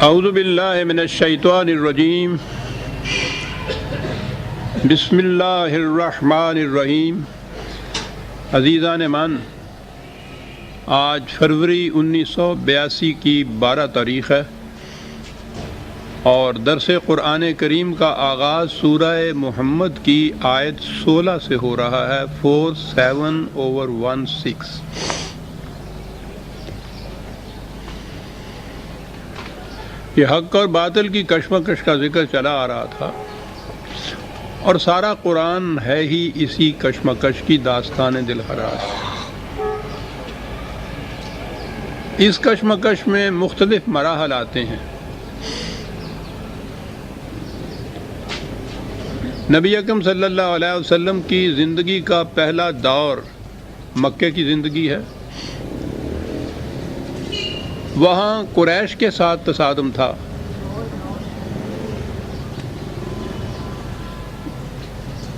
اعوذ باللہ من الشیطان الرجیم بسم اللہ الرحمن الرحیم۔ عزیزان من، آج فروری 1982 کی 12 تاریخ ہے اور درس قرآن کریم کا آغاز سورہ محمد کی آیت 16 سے ہو رہا ہے، 47/16۔ یہ حق اور باطل کی کشمکش کا ذکر چلا آ رہا تھا اور سارا قرآن ہے ہی اسی کشمکش کی داستان دل خراش۔ اس کشمکش میں مختلف مراحل آتے ہیں۔ نبی اکرم صلی اللہ علیہ وسلم کی زندگی کا پہلا دور مکے کی زندگی ہے۔ وہاں قریش کے ساتھ تصادم تھا۔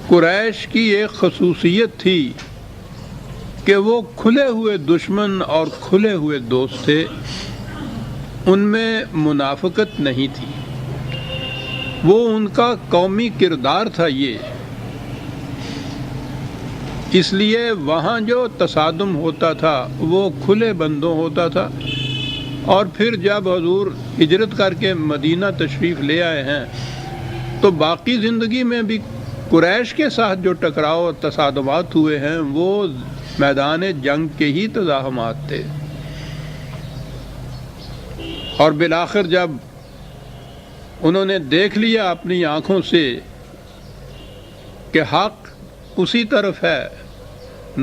قریش کی ایک خصوصیت تھی کہ وہ کھلے ہوئے دشمن اور کھلے ہوئے دوست تھے، ان میں منافقت نہیں تھی۔ وہ ان کا قومی کردار تھا یہ، اس لیے وہاں جو تصادم ہوتا تھا وہ کھلے بندوں ہوتا تھا۔ اور پھر جب حضور ہجرت کر کے مدینہ تشریف لے آئے ہیں تو باقی زندگی میں بھی قریش کے ساتھ جو ٹکراؤ اور تصادمات ہوئے ہیں وہ میدان جنگ کے ہی تزاحمات تھے۔ اور بالآخر جب انہوں نے دیکھ لیا اپنی آنکھوں سے کہ حق اسی طرف ہے،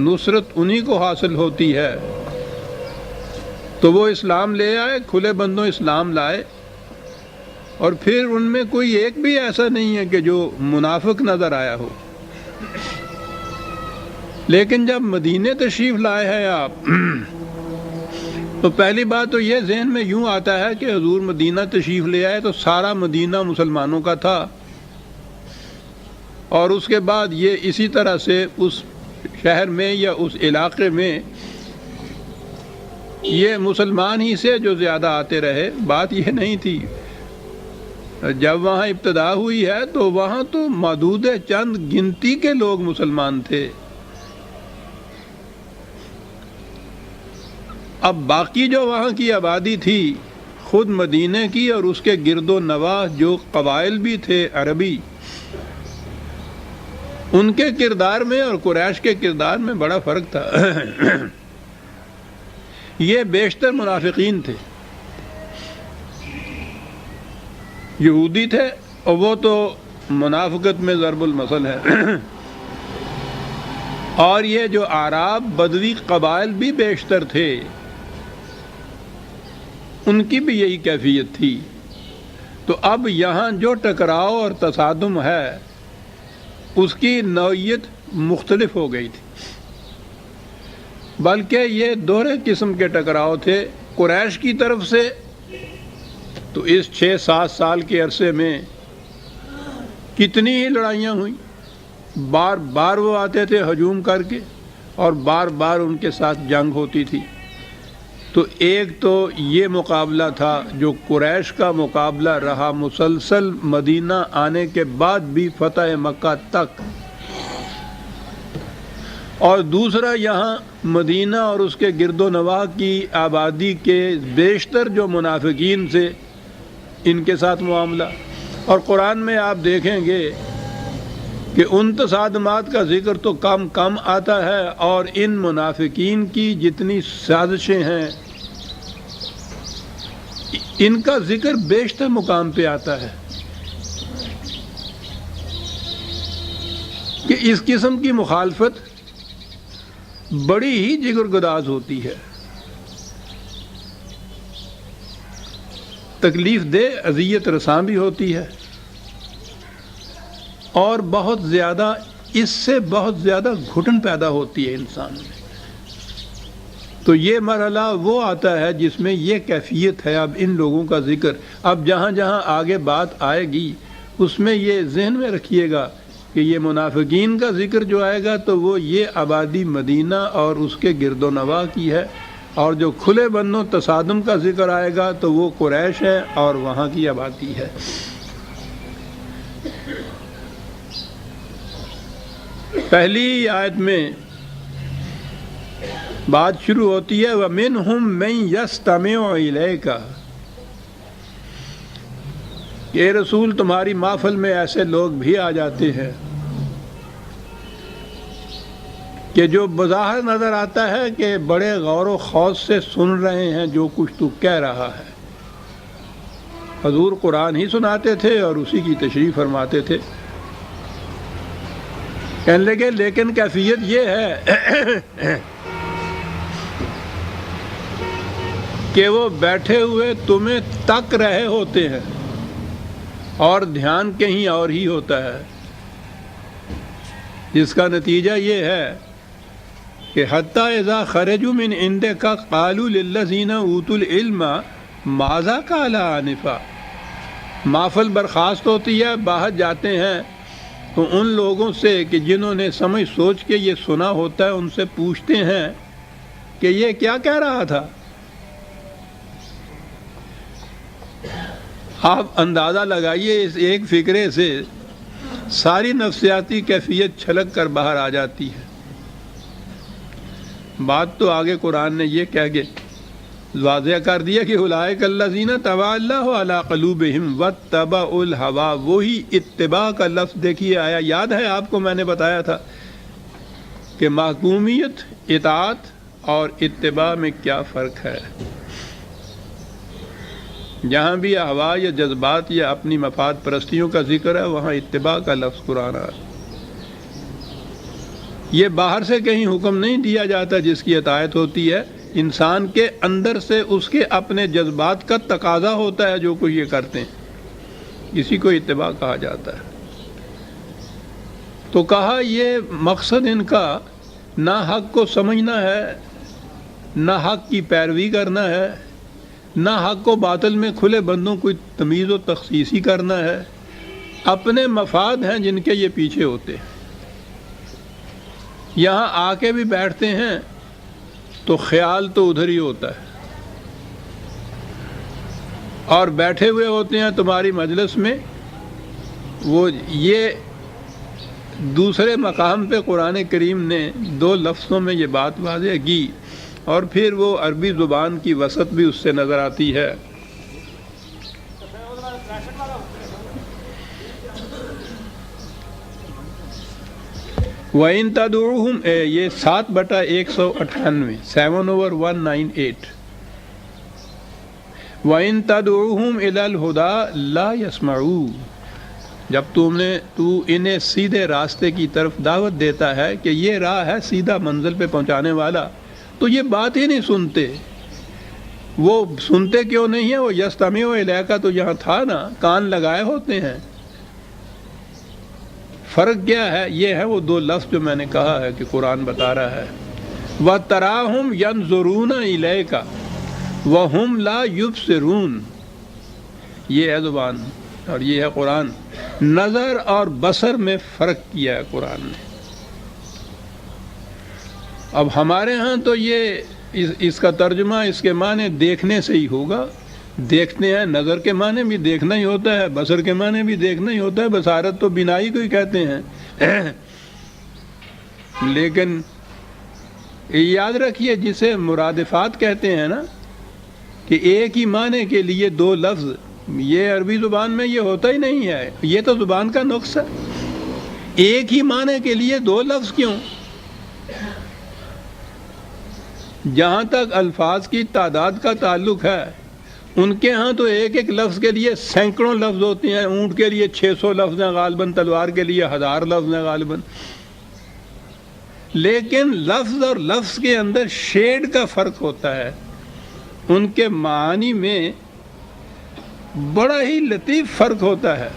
نصرت انہی کو حاصل ہوتی ہے، تو وہ اسلام لے آئے، کھلے بندوں اسلام لائے۔ اور پھر ان میں کوئی ایک بھی ایسا نہیں ہے کہ جو منافق نظر آیا ہو۔ لیکن جب مدینے تشریف لائے ہیں آپ تو پہلی بات تو یہ ذہن میں یوں آتا ہے کہ حضور مدینہ تشریف لے آئے تو سارا مدینہ مسلمانوں کا تھا، اور اس کے بعد یہ اسی طرح سے اس شہر میں یا اس علاقے میں یہ مسلمان ہی سے جو زیادہ آتے رہے۔ بات یہ نہیں تھی۔ جب وہاں ابتدا ہوئی ہے تو وہاں تو محدود چند گنتی کے لوگ مسلمان تھے۔ اب باقی جو وہاں کی آبادی تھی خود مدینے کی اور اس کے گرد و نواح جو قبائل بھی تھے عربی، ان کے کردار میں اور قریش کے کردار میں بڑا فرق تھا۔ یہ بیشتر منافقین تھے، یہودی تھے، اور وہ تو منافقت میں ضرب المثل ہے۔ اور یہ جو اعراب بدوی قبائل بھی بیشتر تھے، ان کی بھی یہی کیفیت تھی۔ تو اب یہاں جو ٹکراؤ اور تصادم ہے اس کی نوعیت مختلف ہو گئی تھی، بلکہ یہ دوہرے قسم کے ٹکراؤ تھے۔ قریش کی طرف سے تو اس 6-7 سال کے عرصے میں کتنی ہی لڑائیاں ہوئیں، بار بار وہ آتے تھے ہجوم کر کے اور بار بار ان کے ساتھ جنگ ہوتی تھی۔ تو ایک تو یہ مقابلہ تھا جو قریش کا مقابلہ رہا مسلسل مدینہ آنے کے بعد بھی فتح مکہ تک، اور دوسرا یہاں مدینہ اور اس کے گرد و نواح کی آبادی کے بیشتر جو منافقین سے ان کے ساتھ معاملہ۔ اور قرآن میں آپ دیکھیں گے کہ ان تصادمات کا ذکر تو کم آتا ہے، اور ان منافقین کی جتنی سازشیں ہیں ان کا ذکر بیشتر مقام پہ آتا ہے کہ اس قسم کی مخالفت بڑی ہی جگر گداز ہوتی ہے، تکلیف دہ، اذیت رساں بھی ہوتی ہے، اور بہت زیادہ اس سے بہت زیادہ گھٹن پیدا ہوتی ہے انسان میں۔ تو یہ مرحلہ وہ آتا ہے جس میں یہ کیفیت ہے اب ان لوگوں کا ذکر۔ اب جہاں جہاں آگے بات آئے گی اس میں یہ ذہن میں رکھیے گا کہ یہ منافقین کا ذکر جو آئے گا تو وہ یہ آبادی مدینہ اور اس کے گرد و نواح کی ہے، اور جو کھلے بندوں تصادم کا ذکر آئے گا تو وہ قریش ہے اور وہاں کی آبادی ہے۔ پہلی آیت میں بات شروع ہوتی ہے وَمِنْهُمْ مَنْ يَسْتَمِعُ إِلَيْكَ، کہ رسول تمہاری محفل میں ایسے لوگ بھی آ جاتے ہیں کہ جو بظاہر نظر آتا ہے کہ بڑے غور و خوض سے سن رہے ہیں جو کچھ تو کہہ رہا ہے۔ حضور قرآن ہی سناتے تھے اور اسی کی تشریح فرماتے تھے۔ کہنے لگے لیکن کیفیت یہ ہے کہ وہ بیٹھے ہوئے تمہیں تک رہے ہوتے ہیں اور دھیان کہیں اور ہی ہوتا ہے، جس کا نتیجہ یہ ہے کہ حتیٰ اذا خرجوا من عندک قالوا للذین اوتوا العلم ماذا قال آنفا، محفل برخاست ہوتی ہے، باہر جاتے ہیں تو ان لوگوں سے کہ جنہوں نے سمجھ سوچ کے یہ سنا ہوتا ہے ان سے پوچھتے ہیں کہ یہ کیا کہہ رہا تھا۔ آپ اندازہ لگائیے اس ایک فکرے سے ساری نفسیاتی کیفیت چھلک کر باہر آ جاتی ہے۔ بات تو آگے قرآن نے یہ کہہ کے واضح کر دیا کہ اولئک الذین طبع اللہ علی قلوبہم واتبعوا الہویٰ، وہی اتباع کا لفظ دیکھیے آیا، یاد ہے آپ کو میں نے بتایا تھا کہ محکومیت، اطاعت اور اتباع میں کیا فرق ہے۔ جہاں بھی ہوا یا جذبات یا اپنی مفاد پرستیوں کا ذکر ہے وہاں اتباع کا لفظ قرآن آ رہا ہے۔ یہ باہر سے کہیں حکم نہیں دیا جاتا جس کی اطاعت ہوتی ہے، انسان کے اندر سے اس کے اپنے جذبات کا تقاضا ہوتا ہے جو کچھ یہ کرتے ہیں، اسی کو اتباع کہا جاتا ہے۔ تو کہا یہ مقصد ان کا نہ حق کو سمجھنا ہے، نہ حق کی پیروی کرنا ہے، نہ حق کو باطل میں کھلے بندوں کو تمیز و تخصیص ہی کرنا ہے، اپنے مفاد ہیں جن کے یہ پیچھے ہوتے ہیں۔ یہاں آ کے بھی بیٹھتے ہیں تو خیال تو ادھر ہی ہوتا ہے، اور بیٹھے ہوئے ہوتے ہیں تمہاری مجلس میں، وہ یہ دوسرے مقام پہ قرآن کریم نے دو لفظوں میں یہ بات واضح کی، اور پھر وہ عربی زبان کی وسعت بھی اس سے نظر آتی ہے۔ وَإِن تَدْعُوهُمْ، یہ 7/198 7/198، وَإِن تَدْعُوهُمْ إِلَى الْهُدَى لَا يَسْمَعُوا، جب تو انہیں سیدھے راستے کی طرف دعوت دیتا ہے کہ یہ راہ ہے سیدھا منزل پہ پہنچانے والا، تو یہ بات ہی نہیں سنتے۔ وہ سنتے کیوں نہیں ہیں؟ وہ یستمعوا الیک تو یہاں تھا نا، کان لگائے ہوتے ہیں۔ فرق کیا ہے؟ یہ ہے وہ دو لفظ جو میں نے کہا ہے کہ قرآن بتا رہا ہے۔ وَتَرَاهُمْ يَنْظُرُونَ إِلَيْكَ وَهُمْ لَا يُبْصِرُونَ، یہ ہے زبان اور یہ ہے قرآن۔ نظر اور بصر میں فرق کیا ہے قرآن نے۔ اب ہمارے ہاں تو یہ اس کا ترجمہ اس کے معنی دیکھنے سے ہی ہوگا، دیکھتے ہیں، نظر کے معنی بھی دیکھنا ہی ہوتا ہے، بصر کے معنی بھی دیکھنا ہی ہوتا ہے، بصارت تو بینائی کو ہی کہتے ہیں۔ لیکن یاد رکھیے جسے مرادفات کہتے ہیں نا، کہ ایک ہی معنی کے لیے دو لفظ، یہ عربی زبان میں یہ ہوتا ہی نہیں ہے، یہ تو زبان کا نقص ہے۔ ایک ہی معنی کے لیے دو لفظ کیوں؟ جہاں تک الفاظ کی تعداد کا تعلق ہے ان کے ہاں تو ایک ایک لفظ کے لیے سینکڑوں لفظ ہوتے ہیں، اونٹ کے لیے 600 لفظ ہیں غالباً، تلوار کے لیے 1000 لفظ ہیں غالباً، لیکن لفظ اور لفظ کے اندر شیڈ کا فرق ہوتا ہے، ان کے معانی میں بڑا ہی لطیف فرق ہوتا ہے۔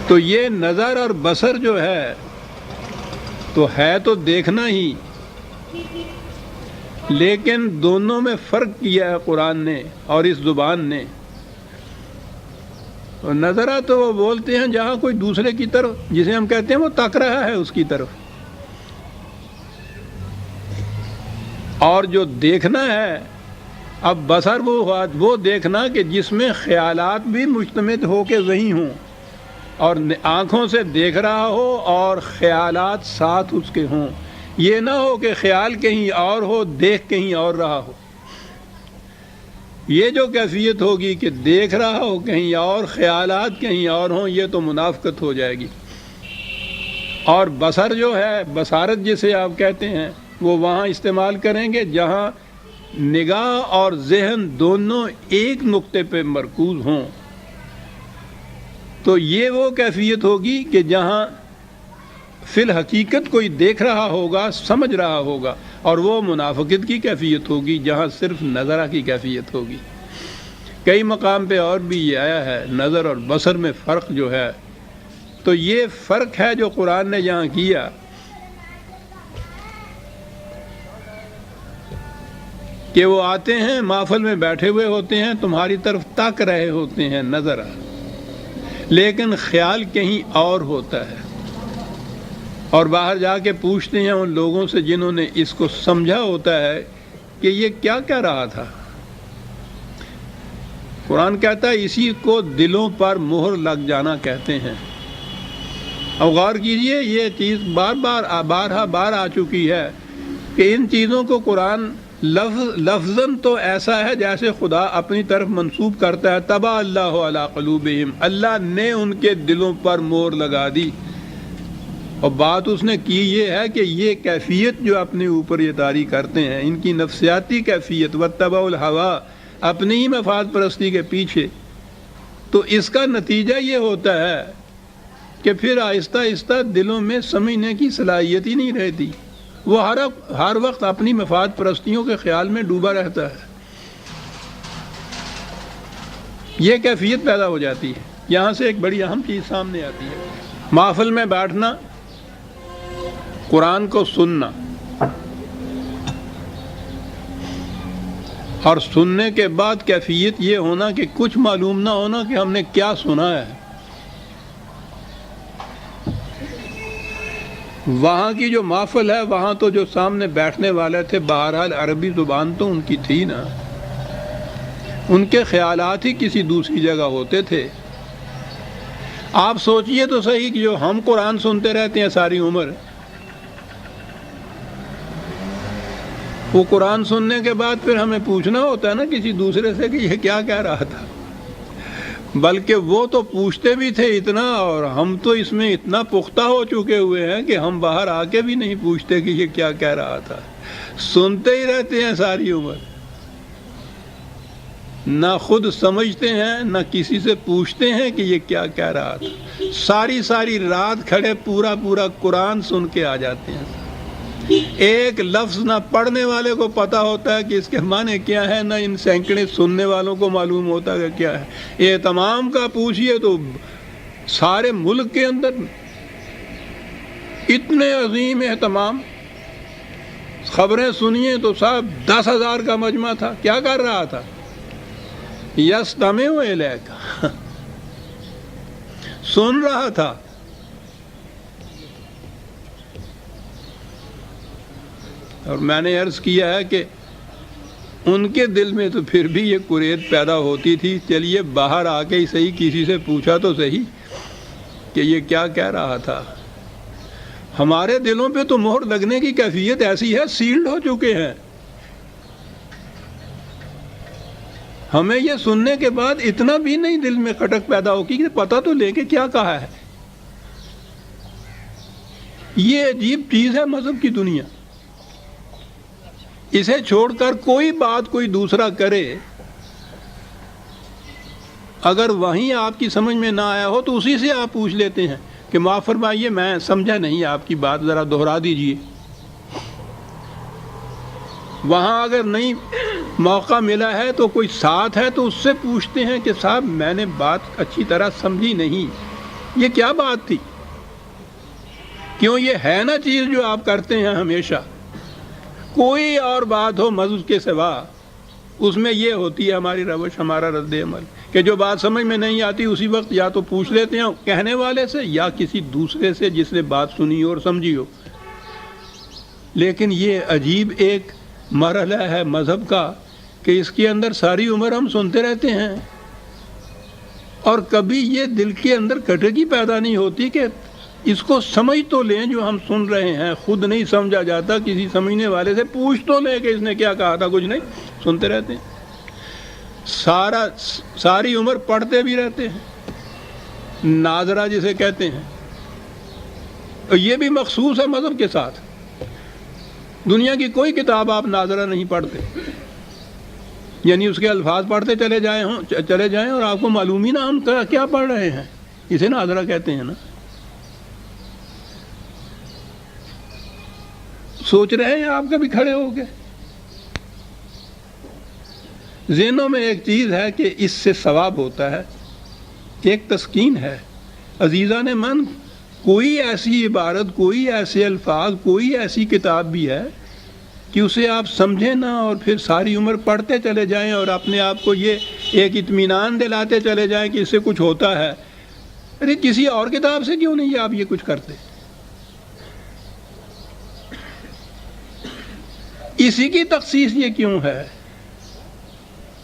تو یہ نظر اور بصر جو ہے تو ہے تو دیکھنا ہی، لیکن دونوں میں فرق کیا ہے قرآن نے اور اس زبان نے۔ اور نظرہ تو وہ بولتے ہیں جہاں کوئی دوسرے کی طرف، جسے ہم کہتے ہیں وہ تک رہا ہے اس کی طرف، اور جو دیکھنا ہے، اب بصر وہ دیکھنا کہ جس میں خیالات بھی مشتمل ہو کے وہی ہوں، اور آنکھوں سے دیکھ رہا ہو اور خیالات ساتھ اس کے ہوں. یہ نہ ہو کہ خیال کہیں اور ہو، دیکھ کہیں اور رہا ہو. یہ جو کیفیت ہوگی کہ دیکھ رہا ہو کہیں اور، خیالات کہیں اور ہوں، یہ تو منافقت ہو جائے گی. اور بصر جو ہے، بصارت جسے آپ کہتے ہیں، وہ وہاں استعمال کریں گے جہاں نگاہ اور ذہن دونوں ایک نقطے پہ مرکوز ہوں. تو یہ وہ کیفیت ہوگی کہ جہاں فی الحقیقت کوئی دیکھ رہا ہوگا، سمجھ رہا ہوگا، اور وہ منافقت کی کیفیت ہوگی جہاں صرف نظرہ کی کیفیت ہوگی. کئی مقام پہ اور بھی یہ آیا ہے نظر اور بصر میں فرق جو ہے. تو یہ فرق ہے جو قرآن نے یہاں کیا. کہ وہ آتے ہیں، محفل میں بیٹھے ہوئے ہوتے ہیں، تمہاری طرف تک رہے ہوتے ہیں نظر، لیکن خیال کہیں اور ہوتا ہے. اور باہر جا کے پوچھتے ہیں ان لوگوں سے جنہوں نے اس کو سمجھا ہوتا ہے کہ یہ کیا کہہ رہا تھا. قرآن کہتا ہے اسی کو دلوں پر مہر لگ جانا کہتے ہیں. اب غور کیجئے، یہ چیز بار آ چکی ہے کہ ان چیزوں کو قرآن لفظاً تو ایسا ہے جیسے خدا اپنی طرف منسوب کرتا ہے، طبع اللہ علی قلوبہم، اللہ نے ان کے دلوں پر مہر لگا دی. اور بات اس نے کی یہ ہے کہ یہ کیفیت جو اپنے اوپر یہ طاری کرتے ہیں، ان کی نفسیاتی کیفیت، واتبعوا الہویٰ، اپنی ہی مفاد پرستی کے پیچھے، تو اس کا نتیجہ یہ ہوتا ہے کہ پھر آہستہ آہستہ دلوں میں سمجھنے کی صلاحیت ہی نہیں رہتی. وہ ہر وقت اپنی مفاد پرستیوں کے خیال میں ڈوبا رہتا ہے. یہ کیفیت پیدا ہو جاتی ہے. یہاں سے ایک بڑی اہم چیز سامنے آتی ہے. محفل میں بیٹھنا، قرآن کو سننا، اور سننے کے بعد کیفیت یہ ہونا کہ کچھ معلوم نہ ہونا کہ ہم نے کیا سنا ہے. وہاں کی جو محفل ہے، وہاں تو جو سامنے بیٹھنے والے تھے بہرحال عربی زبان تو ان کی تھی نا، ان کے خیالات ہی کسی دوسری جگہ ہوتے تھے. آپ سوچئے تو صحیح کہ جو ہم قرآن سنتے رہتے ہیں ساری عمر، وہ قرآن سننے کے بعد پھر ہمیں پوچھنا ہوتا ہے نا کسی دوسرے سے کہ یہ کیا کہہ رہا تھا. بلکہ وہ تو پوچھتے بھی تھے اتنا، اور ہم تو اس میں اتنا پختہ ہو چکے ہوئے ہیں کہ ہم باہر آ کے بھی نہیں پوچھتے کہ یہ کیا کہہ رہا تھا. سنتے ہی رہتے ہیں ساری عمر، نہ خود سمجھتے ہیں نہ کسی سے پوچھتے ہیں کہ یہ کیا کہہ رہا تھا. ساری رات کھڑے پورا قرآن سن کے آ جاتے ہیں. ایک لفظ نہ پڑھنے والے کو پتا ہوتا ہے کہ اس کے معنی کیا ہے، نہ ان سینکڑے سننے والوں کو معلوم ہوتا ہے کہ کیا ہے. یہ تمام کا پوچھئے تو سارے ملک کے اندر اتنے عظیم اہتمام. خبریں سنیے تو صاحب 10,000 کا مجمع تھا. کیا کر رہا تھا؟ یستمع الیک، سن رہا تھا. اور میں نے عرض کیا ہے کہ ان کے دل میں تو پھر بھی یہ کریت پیدا ہوتی تھی، چلیے باہر آ کے ہی صحیح کسی سے پوچھا تو صحیح کہ یہ کیا کہہ رہا تھا. ہمارے دلوں پہ تو مہر لگنے کی کیفیت ایسی ہے، سیلڈ ہو چکے ہیں. ہمیں یہ سننے کے بعد اتنا بھی نہیں دل میں کھٹک پیدا ہوگی کہ پتہ تو لے کے کیا کہا ہے. یہ عجیب چیز ہے مذہب کی دنیا. اسے چھوڑ کر کوئی بات کوئی دوسرا کرے، اگر وہیں آپ کی سمجھ میں نہ آیا ہو تو اسی سے آپ پوچھ لیتے ہیں کہ معاف فرمائیے میں سمجھا نہیں آپ کی بات، ذرا دہرا دیجئے. وہاں اگر نہیں موقع ملا ہے تو کوئی ساتھ ہے تو اس سے پوچھتے ہیں کہ صاحب میں نے بات اچھی طرح سمجھی نہیں، یہ کیا بات تھی؟ کیوں یہ ہے نا چیز جو آپ کرتے ہیں ہمیشہ. کوئی اور بات ہو مذہب کے سوا، اس میں یہ ہوتی ہے ہماری روش، ہمارا رد عمل کہ جو بات سمجھ میں نہیں آتی اسی وقت یا تو پوچھ لیتے ہیں کہنے والے سے یا کسی دوسرے سے جس نے بات سنی اور سمجھی ہو. لیکن یہ عجیب ایک مرحلہ ہے مذہب کا کہ اس کے اندر ساری عمر ہم سنتے رہتے ہیں اور کبھی یہ دل کے اندر کٹکی پیدا نہیں ہوتی کہ اس کو سمجھ تو لیں جو ہم سن رہے ہیں. خود نہیں سمجھا جاتا, کسی سمجھنے والے سے پوچھ تو لیں کہ اس نے کیا کہا تھا. کچھ نہیں, سنتے رہتے ہیں. ساری عمر پڑھتے بھی رہتے ہیں, ناظرہ جسے کہتے ہیں. یہ بھی مخصوص ہے مذہب کے ساتھ. دنیا کی کوئی کتاب آپ ناظرہ نہیں پڑھتے, یعنی اس کے الفاظ پڑھتے چلے جائیں اور آپ کو معلوم ہی نہ ہم کیا پڑھ رہے ہیں. اسے ناظرہ کہتے ہیں نا. سوچ رہے ہیں آپ کبھی کھڑے ہو کے؟ ذہنوں میں ایک چیز ہے کہ اس سے ثواب ہوتا ہے, ایک تسکین ہے. عزیزان من, کوئی ایسی عبارت, کوئی ایسے الفاظ, کوئی ایسی کتاب بھی ہے کہ اسے آپ سمجھیں نہ اور پھر ساری عمر پڑھتے چلے جائیں اور اپنے آپ کو یہ ایک اطمینان دلاتے چلے جائیں کہ اس سے کچھ ہوتا ہے. ارے کسی اور کتاب سے کیوں نہیں آپ یہ کچھ کرتے؟ اسی کی تخصیص یہ کیوں ہے؟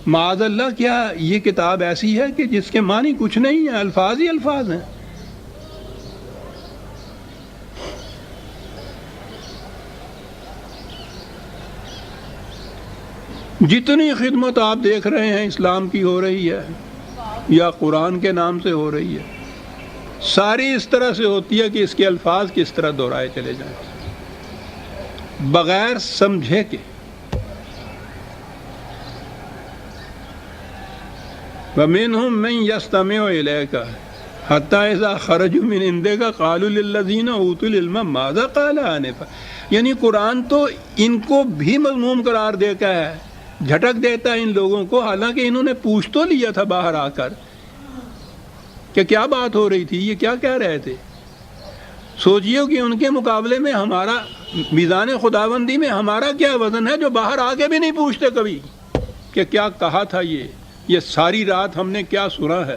معاذ اللہ, کیا یہ کتاب ایسی ہے کہ جس کے معنی کچھ نہیں ہے, الفاظ ہی الفاظ ہیں. جتنی خدمت آپ دیکھ رہے ہیں اسلام کی ہو رہی ہے یا قرآن کے نام سے ہو رہی ہے, ساری اس طرح سے ہوتی ہے کہ اس کے الفاظ کس طرح دہرائے چلے جائیں بغیر سمجھے کے. وَمِنْهُمْ مَنْ يَسْتَمِعُ إِلَيْكَ حَتَّى إِذَا خَرَجُوا مِنْ عِنْدِكَ قَالُوا لِلَّذِينَ أُوتُوا الْعِلْمَ مَاذَا قَالَ آنِفًا. یعنی قرآن تو ان کو بھی مذموم قرار دیتا ہے, جھٹک دیتا ہے ان لوگوں کو, حالانکہ انہوں نے پوچھ تو لیا تھا باہر آ کر کہ کیا بات ہو رہی تھی, یہ کیا کہہ رہے تھے. سوچئے کہ ان کے مقابلے میں ہمارا میزان خداوندی میں ہمارا کیا وزن ہے, جو باہر آ کے بھی نہیں پوچھتے کبھی کہ کیا کہا تھا یہ ساری رات ہم نے کیا سنا ہے.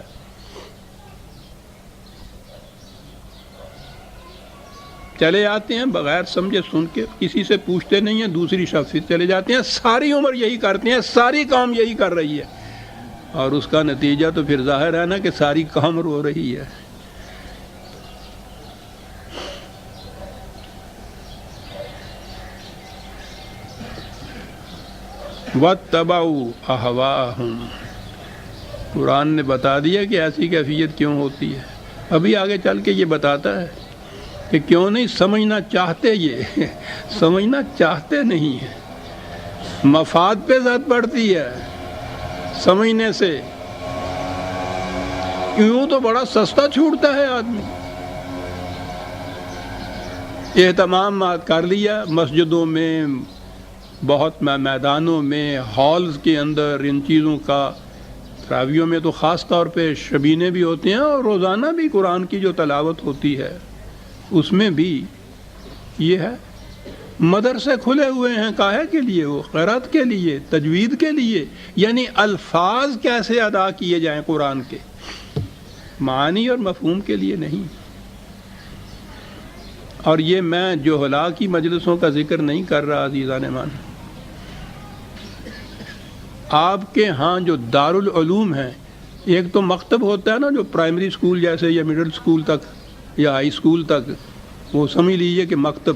چلے آتے ہیں بغیر سمجھے سن کے, کسی سے پوچھتے نہیں ہیں, دوسری شخص سے چلے جاتے ہیں. ساری عمر یہی کرتے ہیں, ساری قوم یہی کر رہی ہے, اور اس کا نتیجہ تو پھر ظاہر ہے نا کہ ساری قوم رو رہی ہے. وَاتَّبَعُوا أَهْوَاءَهُمْ. قرآن نے بتا دیا کہ ایسی کیفیت کیوں ہوتی ہے. ابھی آگے چل کے یہ بتاتا ہے کہ کیوں نہیں سمجھنا چاہتے, یہ سمجھنا چاہتے نہیں ہیں. مفاد پہ زد پڑتی ہے سمجھنے سے. یوں تو بڑا سستا چھوٹتا ہے آدمی. اہتمام کر لیا مسجدوں میں, بہت میدانوں میں, ہالز کے اندر ان چیزوں کا. تراویحوں میں تو خاص طور پہ شبینے بھی ہوتے ہیں, اور روزانہ بھی قرآن کی جو تلاوت ہوتی ہے اس میں بھی یہ ہے. مدرسے کھلے ہوئے ہیں کاہے کے لیے؟ وہ قرأت کے لیے, تجوید کے لیے. یعنی الفاظ کیسے ادا کیے جائیں قرآن کے, معنی اور مفہوم کے لیے نہیں. اور یہ میں جہلا کی مجلسوں کا ذکر نہیں کر رہا عزیزان مان. آپ کے ہاں جو دارالعلوم ہیں, ایک تو مکتب ہوتا ہے نا, جو پرائمری اسکول جیسے یا مڈل اسکول تک یا ہائی اسکول تک, وہ سمجھ لیجئے کہ مکتب.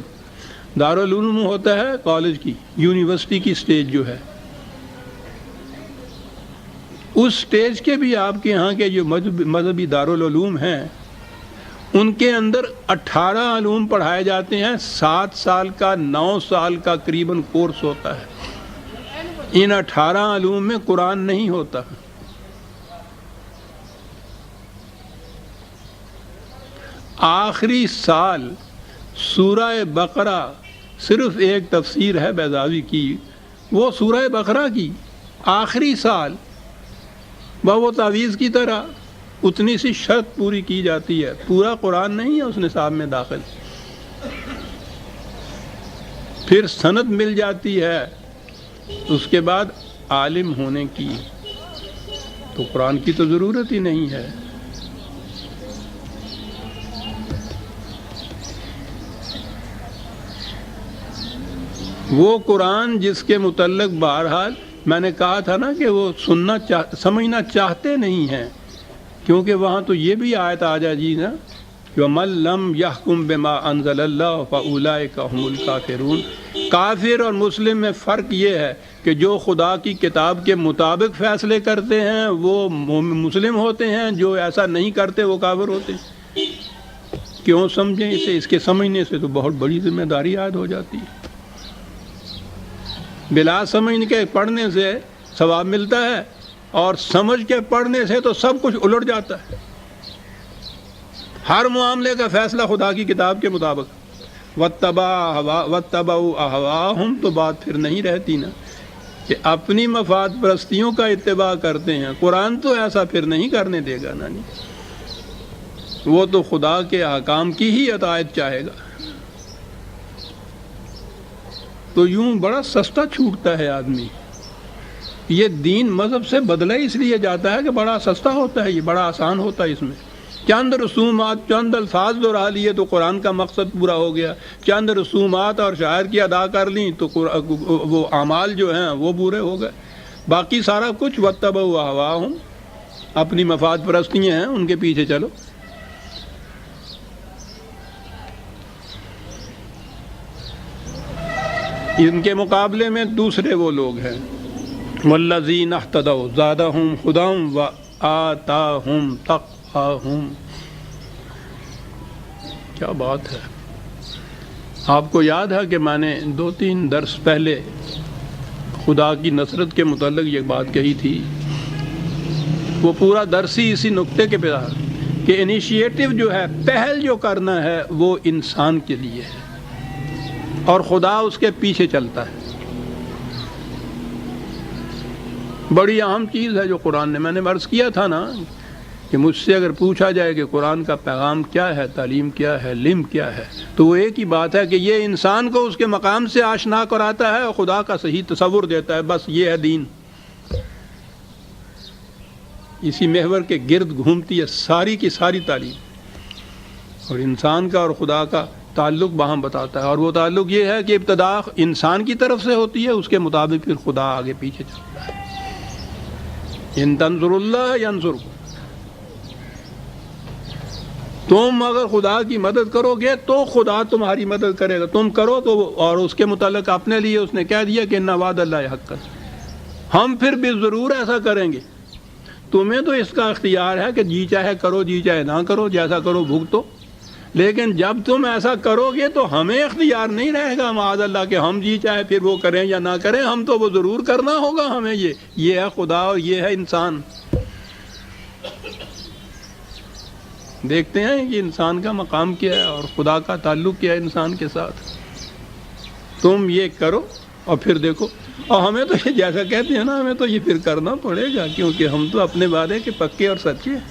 دارالعلوم ہوتا ہے کالج کی, یونیورسٹی کی سٹیج جو ہے. اس سٹیج کے بھی آپ کے ہاں کے جو مذہبی دارالعلوم ہیں, ان کے اندر 18 علوم پڑھائے جاتے ہیں. 7 سال کا 9 سال کا قریباً کورس ہوتا ہے. ان 18 علوم میں قرآن نہیں ہوتا. آخری سال سورہ بقرہ, صرف ایک تفسیر ہے بیضاوی کی, وہ سورہ بقرہ کی آخری سال وہ تعویذ کی طرح اتنی سی شرط پوری کی جاتی ہے. پورا قرآن نہیں ہے اس نصاب میں داخل. پھر سند مل جاتی ہے اس کے بعد عالم ہونے کی, تو قرآن کی تو ضرورت ہی نہیں ہے. وہ قرآن جس کے متعلق بہرحال میں نے کہا تھا نا کہ وہ سمجھنا چاہتے نہیں ہیں، کیونکہ وہاں تو یہ بھی آیت آ جائے جی نا وَمَن لَّمْ يَحْكُم بِمَا أَنزَلَ اللَّهُ فَأُولَٰئِكَ هُمُ الْكَافِرُونَ۔ کافر اور مسلم میں فرق یہ ہے کہ جو خدا کی کتاب کے مطابق فیصلے کرتے ہیں وہ مسلم ہوتے ہیں، جو ایسا نہیں کرتے وہ کافر ہوتے ہیں۔ کیوں سمجھیں اسے؟ اس کے سمجھنے سے تو بہت بڑی ذمہ داری عائد ہو جاتی ہے۔ بلا سمجھ کے پڑھنے سے ثواب ملتا ہے، اور سمجھ کے پڑھنے سے تو سب کچھ الٹ جاتا ہے۔ ہر معاملے کا فیصلہ خدا کی کتاب کے مطابق وَاتَّبَعُوا أَهْوَاءَهُمْ، تو بات پھر نہیں رہتی نا کہ اپنی مفاد پرستیوں کا اتباع کرتے ہیں۔ قرآن تو ایسا پھر نہیں کرنے دے گا نا، وہ تو خدا کے احکام کی ہی اطاعت چاہے گا۔ تو یوں بڑا سستا چھوٹتا ہے آدمی۔ یہ دین مذہب سے بدلا اس لیے جاتا ہے کہ بڑا سستا ہوتا ہے، یہ بڑا آسان ہوتا ہے۔ اس میں چند رسومات، چند الفاظ دہرا لیے تو قرآن کا مقصد پورا ہو گیا، چند رسومات اور شاعر کی ادا کر لیں تو وہ اعمال جو ہیں وہ پورے ہو گئے۔ باقی سارا کچھ وَاتَّبَعُوا أَهْوَاءَهُمْ، اپنی مفاد پرستیاں ہیں، ان کے پیچھے چلو۔ ان کے مقابلے میں دوسرے وہ لوگ ہیں وَالَّذِينَ اهْتَدَوْا زَادَهُمْ هُدًى وَآتَاهُمْ تَقْوَاهُمْ۔ کیا بات ہے! آپ کو یاد ہے کہ میں نے 2-3 درس پہلے خدا کی نصرت کے متعلق یہ بات کہی تھی، وہ پورا درس ہی اسی نقطے کے پہ رہا کہ انیشیٹو جو ہے، پہل جو کرنا ہے وہ انسان کے لیے ہے اور خدا اس کے پیچھے چلتا ہے۔ بڑی اہم چیز ہے جو قرآن نے، میں نے عرض کیا تھا نا کہ مجھ سے اگر پوچھا جائے کہ قرآن کا پیغام کیا ہے، تعلیم کیا ہے، علم کیا ہے، تو وہ ایک ہی بات ہے کہ یہ انسان کو اس کے مقام سے آشنا کراتا ہے اور خدا کا صحیح تصور دیتا ہے، بس یہ ہے دین۔ اسی محور کے گرد گھومتی ہے ساری کی ساری تعلیم، اور انسان کا اور خدا کا تعلق وہاں بتاتا ہے، اور وہ تعلق یہ ہے کہ ابتدا انسان کی طرف سے ہوتی ہے، اس کے مطابق پھر خدا آگے پیچھے چلتا ہے۔ ان تنصر اللہ ینصرکم، تم اگر خدا کی مدد کرو گے تو خدا تمہاری مدد کرے گا، تم کرو تو۔ اور اس کے متعلق اپنے لیے اس نے کہہ دیا کہ ان وعد اللہ حق، ہم پھر بھی ضرور ایسا کریں گے۔ تمہیں تو اس کا اختیار ہے کہ جی چاہے کرو، جی چاہے نہ کرو، جیسا کرو بھگتو، لیکن جب تم ایسا کرو گے تو ہمیں اختیار نہیں رہے گا معاذ اللہ کہ ہم جی چاہے پھر وہ کریں یا نہ کریں، ہم تو وہ ضرور کرنا ہوگا ہمیں۔ یہ ہے خدا اور یہ ہے انسان۔ دیکھتے ہیں کہ انسان کا مقام کیا ہے اور خدا کا تعلق کیا ہے انسان کے ساتھ۔ تم یہ کرو اور پھر دیکھو، اور ہمیں تو یہ جیسا کہتے ہیں نا، ہمیں تو یہ پھر کرنا پڑے گا، کیونکہ ہم تو اپنے وعدے کے پکے اور سچے ہیں۔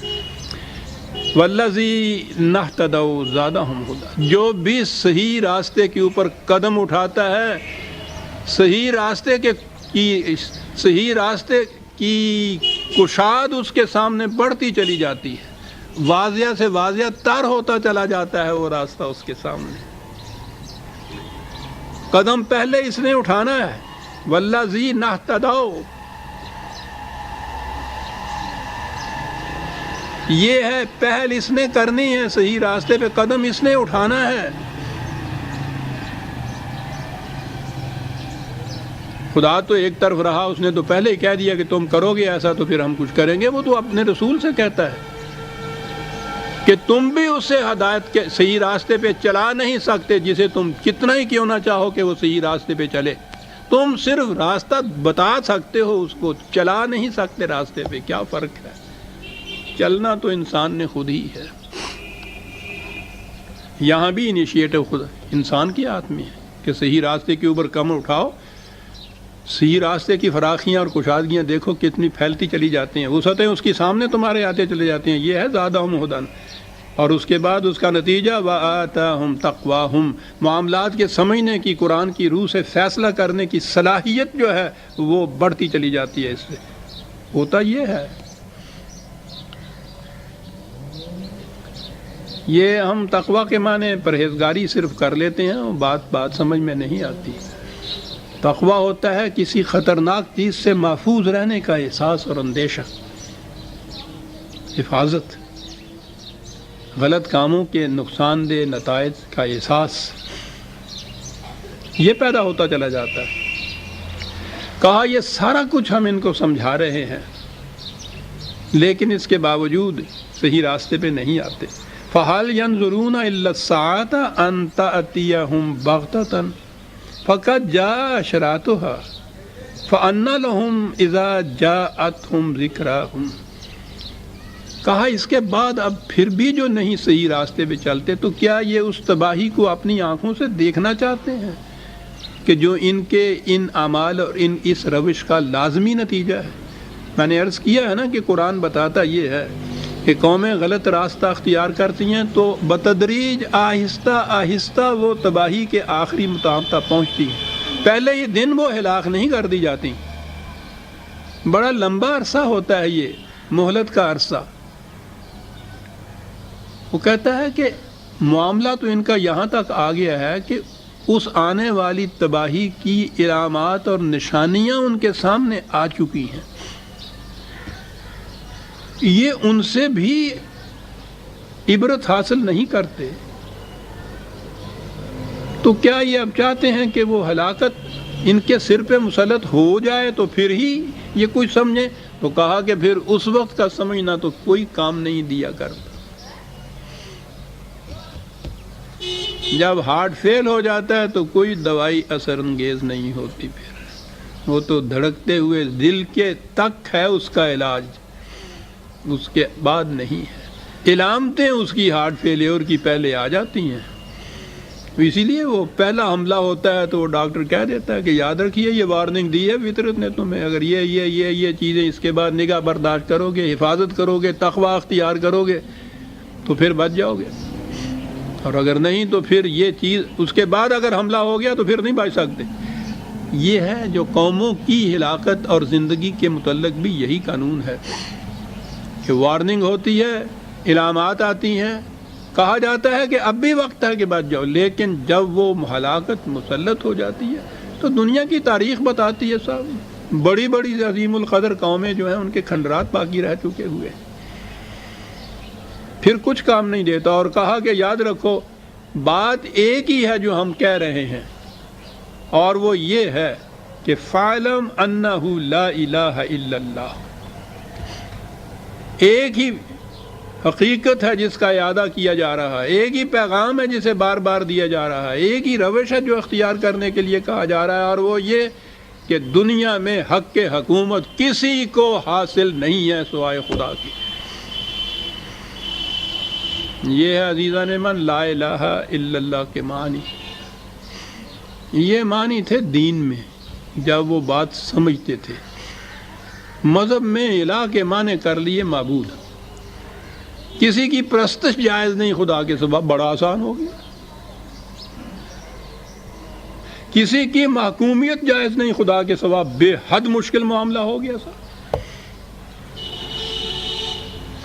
وَالَّذِينَ اهْتَدَوْا زَادَهُمْ هُدًى، جو بھی صحیح راستے کے اوپر قدم اٹھاتا ہے، صحیح راستے کی کشاد اس کے سامنے بڑھتی چلی جاتی ہے، واضح سے واضح تر ہوتا چلا جاتا ہے وہ راستہ اس کے سامنے۔ قدم پہلے اس نے اٹھانا ہے، وَالَّذِينَ اهْتَدَوْا، یہ ہے پہل اس نے کرنی ہے، صحیح راستے پہ قدم اس نے اٹھانا ہے۔ خدا تو ایک طرف رہا، اس نے تو پہلے ہی کہہ دیا کہ تم کرو گے ایسا تو پھر ہم کچھ کریں گے۔ وہ تو اپنے رسول سے کہتا ہے کہ تم بھی اسے ہدایت کے صحیح راستے پہ چلا نہیں سکتے، جسے تم کتنا ہی کیوں نہ چاہو کہ وہ صحیح راستے پہ چلے، تم صرف راستہ بتا سکتے ہو، اس کو چلا نہیں سکتے راستے پہ۔ کیا فرق ہے؟ چلنا تو انسان نے خود ہی ہے۔ یہاں بھی انیشیٹو خود انسان کے ہاتھ میں ہے کہ صحیح راستے کے اوپر قدم اٹھاؤ۔ صحیح راستے کی فراخیاں اور کشادگیاں دیکھو کتنی پھیلتی چلی جاتی ہیں، وسعتیں اس کے سامنے تمہارے آتے چلے جاتے ہیں۔ یہ ہے زادہم ہدی، اور اس کے بعد اس کا نتیجہ وآتاہم تقواہم، معاملات کے سمجھنے کی، قرآن کی روح سے فیصلہ کرنے کی صلاحیت جو ہے وہ بڑھتی چلی جاتی ہے۔ اس سے ہوتا یہ ہے، یہ ہم تقویٰ کے معنی پرہیزگاری صرف کر لیتے ہیں، بات سمجھ میں نہیں آتی۔ تقویٰ ہوتا ہے کسی خطرناک چیز سے محفوظ رہنے کا احساس اور اندیشہ، حفاظت، غلط کاموں کے نقصان دہ نتائج کا احساس، یہ پیدا ہوتا چلا جاتا ہے۔ کہا یہ سارا کچھ ہم ان کو سمجھا رہے ہیں، لیکن اس کے باوجود صحیح راستے پہ نہیں آتے۔ فَهَلْ يَنظُرُونَ إِلَّا السَّاعَةَ أَن تَأْتِيَهُم بَغْتَةً فَقَدْ جَاءَ أَشْرَاطُهَا فَأَنَّىٰ لَهُمْ إِذَا جَاءَتْهُمْ ذِكْرَاهُمْ۔ کہا اس کے بعد اب پھر بھی جو نہیں صحیح راستے پہ چلتے، تو کیا یہ اس تباہی کو اپنی آنکھوں سے دیکھنا چاہتے ہیں کہ جو ان کے ان اعمال اور اس روش کا لازمی نتیجہ ہے؟ میں نے عرض کیا ہے نا کہ قرآن بتاتا یہ ہے کہ قومیں غلط راستہ اختیار کرتی ہیں تو بتدریج آہستہ آہستہ وہ تباہی کے آخری مقام تک پہنچتی ہیں۔ پہلے یہ دن وہ ہلاک نہیں کر دی جاتی، بڑا لمبا عرصہ ہوتا ہے یہ مہلت کا عرصہ۔ وہ کہتا ہے کہ معاملہ تو ان کا یہاں تک آ گیا ہے کہ اس آنے والی تباہی کی علامات اور نشانیاں ان کے سامنے آ چکی ہیں، یہ ان سے بھی عبرت حاصل نہیں کرتے۔ تو کیا یہ اب چاہتے ہیں کہ وہ ہلاکت ان کے سر پہ مسلط ہو جائے تو پھر ہی یہ کچھ سمجھیں؟ تو کہا کہ پھر اس وقت کا سمجھنا تو کوئی کام نہیں دیا کرتا۔ جب ہارٹ فیل ہو جاتا ہے تو کوئی دوائی اثر انگیز نہیں ہوتی، پھر وہ تو دھڑکتے ہوئے دل کے تک ہے اس کا علاج، اس کے بعد نہیں ہے۔ علامتیں اس کی ہارٹ فیلیور کی پہلے آ جاتی ہیں، اسی لیے وہ پہلا حملہ ہوتا ہے تو وہ ڈاکٹر کہہ دیتا ہے کہ یاد رکھیے یہ وارننگ دی ہے فطرت نے تمہیں، اگر یہ چیزیں اس کے بعد نگاہ برداشت کرو گے، حفاظت کرو گے، تقویٰ اختیار کرو گے تو پھر بچ جاؤ گے، اور اگر نہیں تو پھر یہ چیز اس کے بعد اگر حملہ ہو گیا تو پھر نہیں بچ سکتے۔ یہ ہے جو قوموں کی ہلاکت اور زندگی کے متعلق بھی یہی قانون ہے کہ وارننگ ہوتی ہے، علامات آتی ہیں، کہا جاتا ہے کہ اب بھی وقت ہے کہ بچ جاؤ، لیکن جب وہ ہلاکت مسلط ہو جاتی ہے تو دنیا کی تاریخ بتاتی ہے صاحب، بڑی بڑی عظیم القدر قومیں جو ہیں ان کے کھنڈرات باقی رہ چکے ہوئے، پھر کچھ کام نہیں دیتا۔ اور کہا کہ یاد رکھو بات ایک ہی ہے جو ہم کہہ رہے ہیں، اور وہ یہ ہے کہ فَاعْلَمْ أَنَّهُ لَا إِلَٰهَ إِلَّا اللَّهُ، ایک ہی حقیقت ہے جس کا اعادہ کیا جا رہا ہے، ایک ہی پیغام ہے جسے بار بار دیا جا رہا ہے، ایک ہی روش ہے جو اختیار کرنے کے لیے کہا جا رہا ہے، اور وہ یہ کہ دنیا میں حق کے حکومت کسی کو حاصل نہیں ہے سوائے خدا کی۔ یہ ہے عزیزان من لا الہ الا اللہ کے معنی، یہ معنی تھے دین میں جب وہ بات سمجھتے تھے۔ مذہب میں الہ کے معنی کر لیے معبود، کسی کی پرستش جائز نہیں خدا کے سوا، بڑا آسان ہو گیا۔ کسی کی محکومیت جائز نہیں خدا کے سوا، بے حد مشکل معاملہ ہو گیا سر۔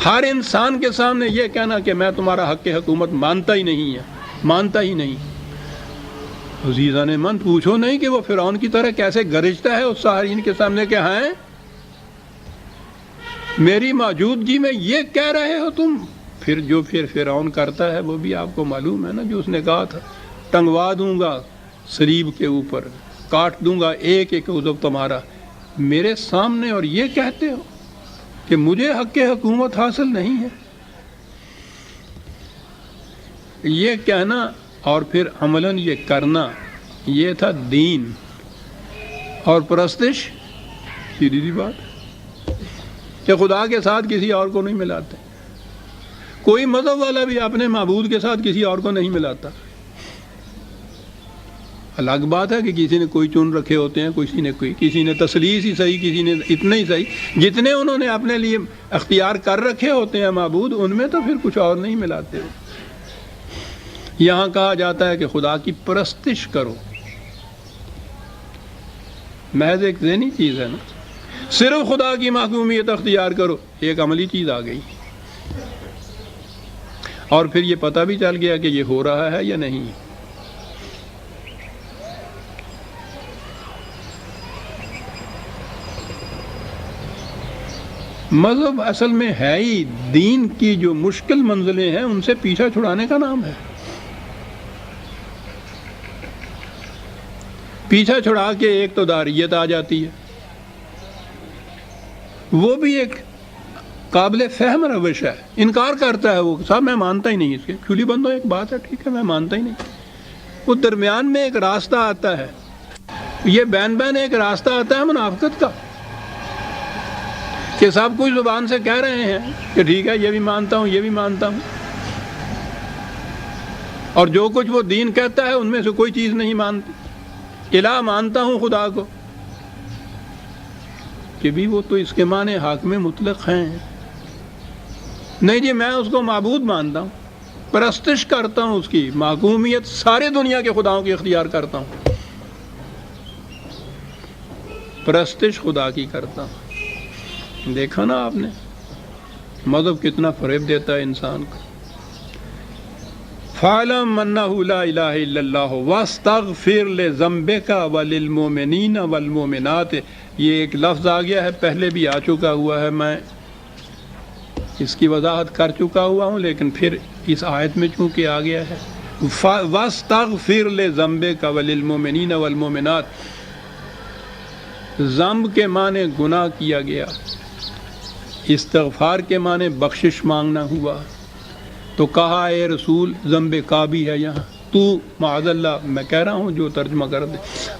ہر انسان کے سامنے یہ کہنا کہ میں تمہارا حق حکومت مانتا ہی نہیں ہے، مانتا ہی نہیں۔ عزیزان من پوچھو نہیں کہ وہ فرعون کی طرح کیسے گرجتا ہے اس ساحرین کے سامنے کہ ہیں میری موجودگی میں یہ کہہ رہے ہو تم۔ پھر فرعون کرتا ہے وہ بھی آپ کو معلوم ہے نا، جو اس نے کہا تھا ٹنگوا دوں گا صلیب کے اوپر، کاٹ دوں گا ایک ایک عضو تمہارا میرے سامنے، اور یہ کہتے ہو کہ مجھے حق حکومت حاصل نہیں ہے۔ یہ کہنا اور پھر عملاً یہ کرنا، یہ تھا دین، اور پرستش سیدھی سی بات کہ خدا کے ساتھ کسی اور کو نہیں ملاتے۔ کوئی مذہب والا بھی اپنے معبود کے ساتھ کسی اور کو نہیں ملاتا۔ الگ بات ہے کہ کسی نے کوئی چن رکھے ہوتے ہیں، کسی نے تثلیث ہی صحیح، کسی نے اتنے ہی صحیح، جتنے انہوں نے اپنے لیے اختیار کر رکھے ہوتے ہیں معبود، ان میں تو پھر کچھ اور نہیں ملاتے۔ یہاں کہا جاتا ہے کہ خدا کی پرستش کرو، محض ایک ذہنی چیز ہے نا، صرف خدا کی محکومیت اختیار کرو، ایک عملی چیز آ گئی، اور پھر یہ پتہ بھی چل گیا کہ یہ ہو رہا ہے یا نہیں۔ مذہب اصل میں ہے ہی دین کی جو مشکل منزلیں ہیں ان سے پیچھا چھڑانے کا نام ہے. پیچھا چھڑا کے ایک تو داریت آ جاتی ہے، وہ بھی ایک قابل فہم روش ہے. انکار کرتا ہے وہ، صاحب میں مانتا ہی نہیں اس کے. کھلی بندوں ایک بات ہے، ٹھیک ہے میں مانتا ہی نہیں. وہ درمیان میں ایک راستہ آتا ہے، یہ بین بین ایک راستہ آتا ہے منافقت کا، کہ سب کچھ زبان سے کہہ رہے ہیں کہ ٹھیک ہے یہ بھی مانتا ہوں یہ بھی مانتا ہوں، اور جو کچھ وہ دین کہتا ہے ان میں سے کوئی چیز نہیں مانتی. الہ مانتا ہوں خدا کو، کہ بھی وہ تو اس کے معنی حاکم مطلق ہیں. نہیں جی میں اس کو معبود مانتا ہوں، پرستش کرتا ہوں، اس کی محکومیت سارے دنیا کے خداؤں کی اختیار کرتا ہوں، پرستش خدا کی کرتا ہوں. دیکھا نا آپ نے مذہب کتنا فریب دیتا ہے انسان کو. فَاعْلَمْ أَنَّهُ لَا إِلَهَ إِلَّا اللَّهُ وَاسْتَغْفِرْ لِذَنبِكَ وَلِلْمُؤْمِنِينَ وَالْمُؤْمِنَاتِ. یہ ایک لفظ آ گیا ہے، پہلے بھی آ چکا ہوا ہے، میں اس کی وضاحت کر چکا ہوا ہوں، لیکن پھر اس آیت میں چونکہ آ گیا ہے وَاسْتَغْفِرْ لِذَنبِكَ وَلِلْمُؤْمِنِينَ وَالْمُؤْمِنَاتِ. ذنب کے معنی گناہ کیا گیا، استغفار کے معنی بخشش مانگنا ہوا. تو کہا اے رسول ذنب کا بھی ہے یہاں، تو معاذ اللہ میں کہہ رہا ہوں جو ترجمہ کر دے،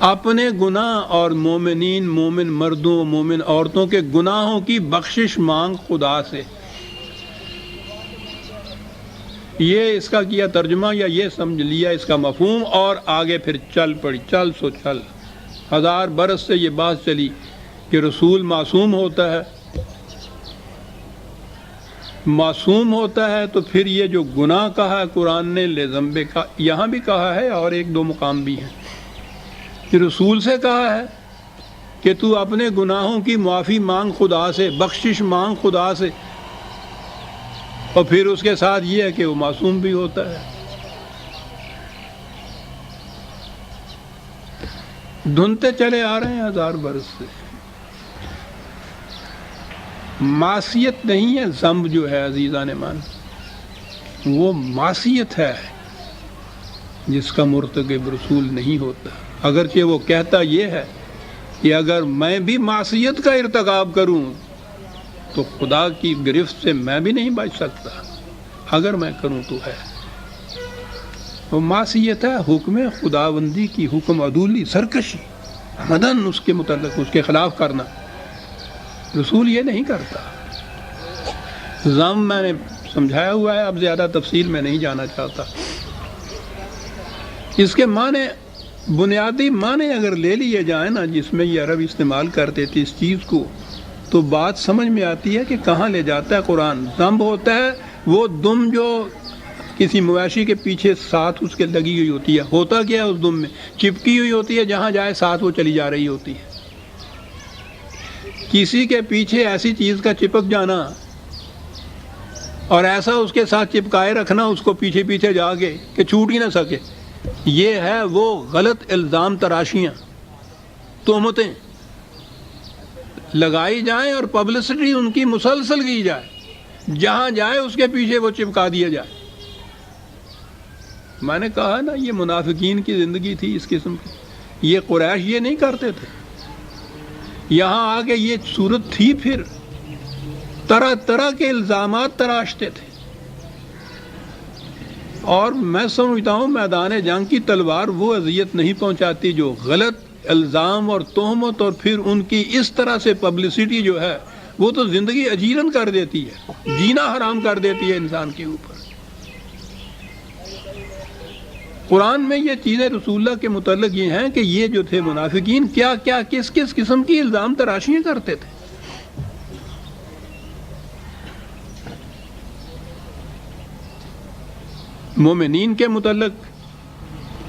اپنے گناہ اور مومنین مومن مردوں مومن عورتوں کے گناہوں کی بخشش مانگ خدا سے. یہ اس کا کیا ترجمہ یا یہ سمجھ لیا اس کا مفہوم، اور آگے پھر چل پڑی. چل سو چل، 1000 برس سے یہ بات چلی کہ رسول معصوم ہوتا ہے، معصوم ہوتا ہے تو پھر یہ جو گناہ کہا ہے قرآن نے لذنب کا، یہاں بھی کہا ہے اور ایک دو مقام بھی ہیں کہ رسول سے کہا ہے کہ تو اپنے گناہوں کی معافی مانگ خدا سے، بخشش مانگ خدا سے، اور پھر اس کے ساتھ یہ ہے کہ وہ معصوم بھی ہوتا ہے. دھنتے چلے آ رہے ہیں 1000 برس سے. معصیت نہیں ہے ذنب جو ہے عزیزان مان، وہ معصیت ہے جس کا مرتکب رسول نہیں ہوتا. اگرچہ وہ کہتا یہ ہے کہ اگر میں بھی معصیت کا ارتکاب کروں تو خدا کی گرفت سے میں بھی نہیں بچ سکتا، اگر میں کروں تو ہے. وہ معصیت ہے حکم خداوندی کی، حکم عدولی، سرکشی، مدن اس کے متعلق اس کے خلاف کرنا. رسول یہ نہیں کرتا. ذم میں نے سمجھایا ہوا ہے، اب زیادہ تفصیل میں نہیں جانا چاہتا. اس کے معنی بنیادی معنی اگر لے لیے جائیں نا جس میں یہ عرب استعمال کرتے تھے اس چیز کو، تو بات سمجھ میں آتی ہے کہ کہاں لے جاتا ہے قرآن. ذنب ہوتا ہے وہ دم جو کسی مویشی کے پیچھے ساتھ اس کے لگی ہوئی ہوتی ہے. ہوتا کیا ہے اس دم میں؟ چپکی ہوئی ہوتی ہے، جہاں جائے ساتھ وہ چلی جا رہی ہوتی ہے. کسی کے پیچھے ایسی چیز کا چپک جانا اور ایسا اس کے ساتھ چپکائے رکھنا اس کو پیچھے پیچھے جا کے کہ چھوٹ ہی نہ سکے، یہ ہے وہ غلط الزام تراشیاں، تہمتیں لگائی جائیں اور پبلسٹی ان کی مسلسل کی جائے، جہاں جائے اس کے پیچھے وہ چپکا دیا جائے. میں نے کہا نا یہ منافقین کی زندگی تھی اس قسم کی. یہ قریش یہ نہیں کرتے تھے، یہاں آ کے یہ صورت تھی، پھر طرح طرح کے الزامات تراشتے تھے. اور میں سمجھتا ہوں میدان جنگ کی تلوار وہ اذیت نہیں پہنچاتی جو غلط الزام اور تہمت اور پھر ان کی اس طرح سے پبلسٹی جو ہے وہ تو زندگی اجیرن کر دیتی ہے، جینا حرام کر دیتی ہے انسان کے اوپر. قرآن میں یہ چیزیں رسول اللہ کے متعلق یہ ہیں کہ یہ جو تھے منافقین کیا کیا کس کس قسم کی الزام تراشیاں کرتے تھے. مومنین کے متعلق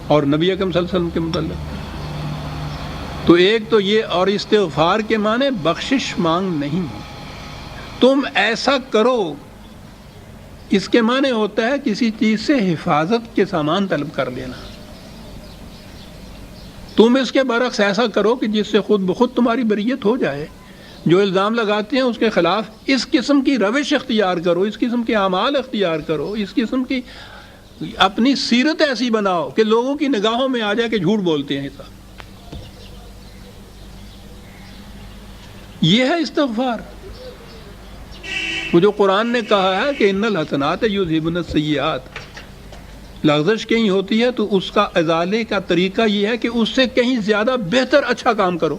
اور نبی اکرم صلی اللہ علیہ وسلم کے متعلق. تو ایک تو یہ، اور استغفار کے معنی بخشش مانگ نہیں، تم ایسا کرو، اس کے معنی ہوتا ہے کسی چیز سے حفاظت کے سامان طلب کر لینا. تم اس کے برعکس ایسا کرو کہ جس سے خود بخود تمہاری بریت ہو جائے. جو الزام لگاتے ہیں اس کے خلاف اس قسم کی روش اختیار کرو، اس قسم کے اعمال اختیار کرو، اس قسم کی اپنی سیرت ایسی بناؤ کہ لوگوں کی نگاہوں میں آ جائے کہ جھوٹ بولتے ہیں صاحب۔ یہ ہے استغفار، وہ جو قرآن نے کہا ہے کہ ان الحسنات یذہبن السیئات، لغزش کہیں ہوتی ہے تو اس کا ازالے کا طریقہ یہ ہے کہ اس سے کہیں زیادہ بہتر اچھا کام کرو۔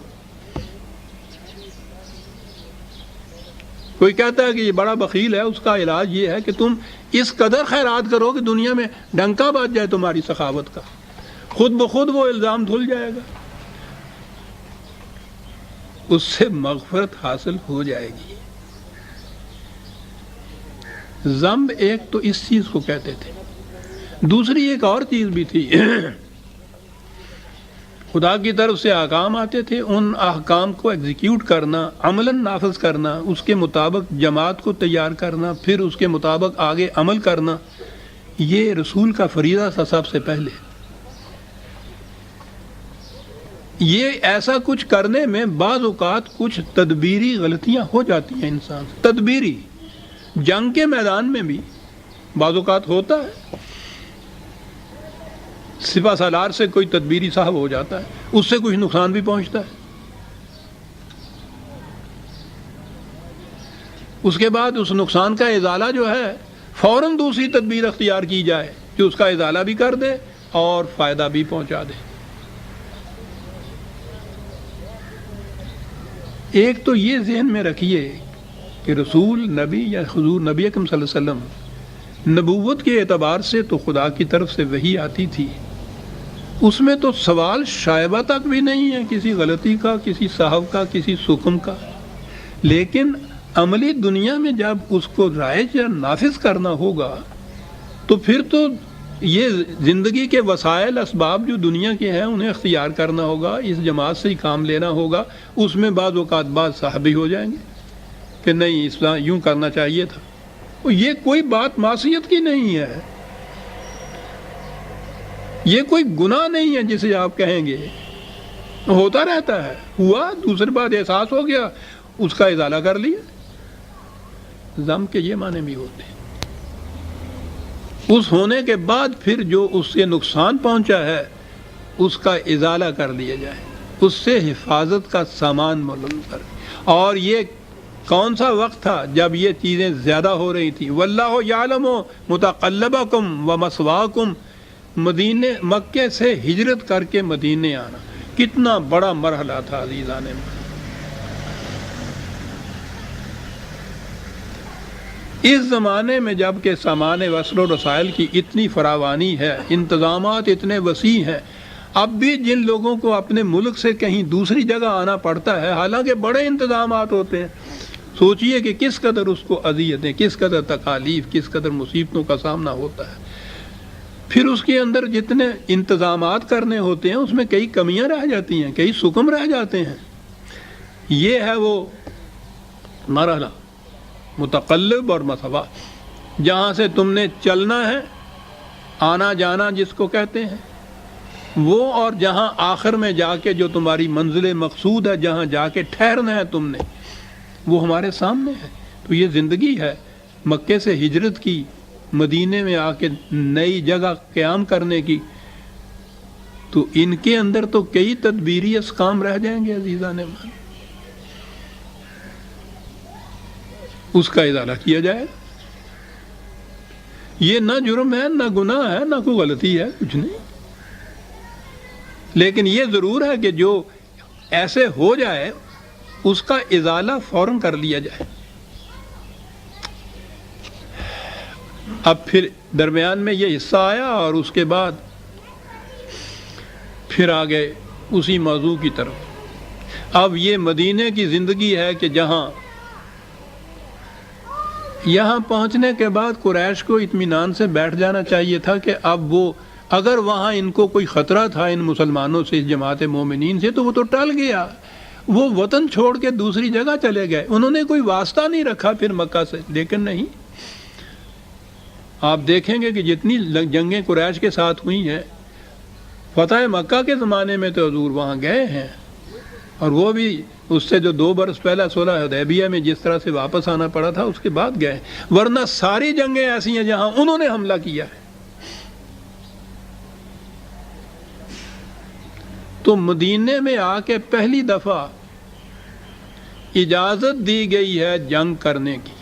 کوئی کہتا ہے کہ یہ بڑا بخیل ہے، اس کا علاج یہ ہے کہ تم اس قدر خیرات کرو کہ دنیا میں ڈنکا بج جائے تمہاری سخاوت کا، خود بخود وہ الزام دھل جائے گا، اس سے مغفرت حاصل ہو جائے گی۔ ذنب ایک تو اس چیز کو کہتے تھے، دوسری ایک اور چیز بھی تھی، خدا کی طرف سے احکام آتے تھے، ان احکام کو ایگزیکیوٹ کرنا، عملاً نافذ کرنا، اس کے مطابق جماعت کو تیار کرنا، پھر اس کے مطابق آگے عمل کرنا، یہ رسول کا فریضہ تھا سب سے پہلے۔ یہ ایسا کچھ کرنے میں بعض اوقات کچھ تدبیری غلطیاں ہو جاتی ہیں انسان سے، تدبیری، جنگ کے میدان میں بھی بعض اوقات ہوتا ہے، سپہ سالار سے کوئی تدبیری صاحب ہو جاتا ہے، اس سے کچھ نقصان بھی پہنچتا ہے، اس کے بعد اس نقصان کا ازالہ جو ہے فوراً دوسری تدبیر اختیار کی جائے جو اس کا ازالہ بھی کر دے اور فائدہ بھی پہنچا دے۔ ایک تو یہ ذہن میں رکھیے کہ رسول نبی یا حضور نبی اکرم صلی اللہ علیہ وسلم نبوت کے اعتبار سے تو خدا کی طرف سے وحی آتی تھی، اس میں تو سوال شائبہ تک بھی نہیں ہے کسی غلطی کا، کسی صاحب کا، کسی سکم کا، لیکن عملی دنیا میں جب اس کو رائج یا نافذ کرنا ہوگا تو پھر تو یہ زندگی کے وسائل اسباب جو دنیا کے ہیں انہیں اختیار کرنا ہوگا، اس جماعت سے ہی کام لینا ہوگا۔ اس میں بعض اوقات بعض صحابی ہو جائیں گے کہ نہیں اسلام یوں کرنا چاہیے تھا، یہ کوئی بات معصیت کی نہیں ہے، یہ کوئی گناہ نہیں ہے جسے آپ کہیں گے، ہوتا رہتا ہے، ہوا دوسری بات احساس ہو گیا اس کا ازالہ کر لیا۔ ذم کے یہ معنی بھی ہوتے ہیں، اس ہونے کے بعد پھر جو اس سے نقصان پہنچا ہے اس کا ازالہ کر لیا جائے، اس سے حفاظت کا سامان معلوم کر۔ اور یہ کون سا وقت تھا جب یہ چیزیں زیادہ ہو رہی تھیں؟ واللہ یعلم متقلبکم ومثواکم، مدینے مکے سے ہجرت کر کے مدینے آنا کتنا بڑا مرحلہ تھا عزیزان۔ اس زمانے میں جب کہ سامان وصل و رسائل کی اتنی فراوانی ہے، انتظامات اتنے وسیع ہیں، اب بھی جن لوگوں کو اپنے ملک سے کہیں دوسری جگہ آنا پڑتا ہے حالانکہ بڑے انتظامات ہوتے ہیں، سوچئے کہ کس قدر اس کو اذیتیں، کس قدر تکالیف، کس قدر مصیبتوں کا سامنا ہوتا ہے۔ پھر اس کے اندر جتنے انتظامات کرنے ہوتے ہیں اس میں کئی کمیاں رہ جاتی ہیں، کئی سکم رہ جاتے ہیں۔ یہ ہے وہ مرحلہ متقلب اور مثوا، جہاں سے تم نے چلنا ہے، آنا جانا جس کو کہتے ہیں وہ، اور جہاں آخر میں جا کے جو تمہاری منزل مقصود ہے، جہاں جا کے ٹھہرنا ہے تم نے، وہ ہمارے سامنے ہے۔ تو یہ زندگی ہے مکے سے ہجرت کی، مدینے میں آ کے نئی جگہ قیام کرنے کی، تو ان کے اندر تو کئی تدبیری اسکام رہ جائیں گے عزیزان مان، اس کا ازالہ کیا جائے۔ یہ نہ جرم ہے، نہ گناہ ہے، نہ کوئی غلطی ہے، کچھ نہیں، لیکن یہ ضرور ہے کہ جو ایسے ہو جائے اس کا ازالہ فوراً کر لیا جائے۔ اب پھر درمیان میں یہ حصہ آیا اور اس کے بعد پھر آگے اسی موضوع کی طرف۔ اب یہ مدینے کی زندگی ہے کہ جہاں یہاں پہنچنے کے بعد قریش کو اطمینان سے بیٹھ جانا چاہیے تھا کہ اب وہ اگر وہاں ان کو کوئی خطرہ تھا ان مسلمانوں سے، اس جماعت مومنین سے، تو وہ تو ٹل گیا، وہ وطن چھوڑ کے دوسری جگہ چلے گئے، انہوں نے کوئی واسطہ نہیں رکھا پھر مکہ سے۔ لیکن نہیں، آپ دیکھیں گے کہ جتنی جنگیں قریش کے ساتھ ہوئی ہیں، فتح مکہ کے زمانے میں تو حضور وہاں گئے ہیں، اور وہ بھی اس سے جو 2 برس پہلا صلح حدیبیہ میں جس طرح سے واپس آنا پڑا تھا اس کے بعد گئے، ورنہ ساری جنگیں ایسی ہیں جہاں انہوں نے حملہ کیا ہے۔ تو مدینے میں آ کے پہلی دفعہ اجازت دی گئی ہے جنگ کرنے کی،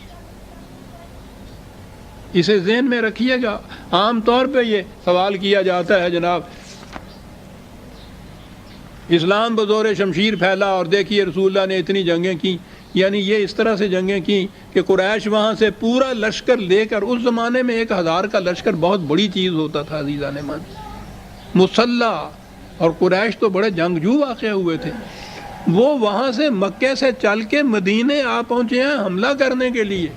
اسے ذہن میں رکھیے گا۔ عام طور پہ یہ سوال کیا جاتا ہے جناب اسلام بزور شمشیر پھیلا اور دیکھیے رسول اللہ نے اتنی جنگیں کی، یعنی یہ اس طرح سے جنگیں کی کہ قریش وہاں سے پورا لشکر لے کر، اس زمانے میں 1000 کا لشکر بہت بڑی چیز ہوتا تھا عزیزان من، مسلح، اور قریش تو بڑے جنگجو واقع ہوئے تھے، وہ وہاں سے مکے سے چل کے مدینے آ پہنچے ہیں حملہ کرنے کے لیے،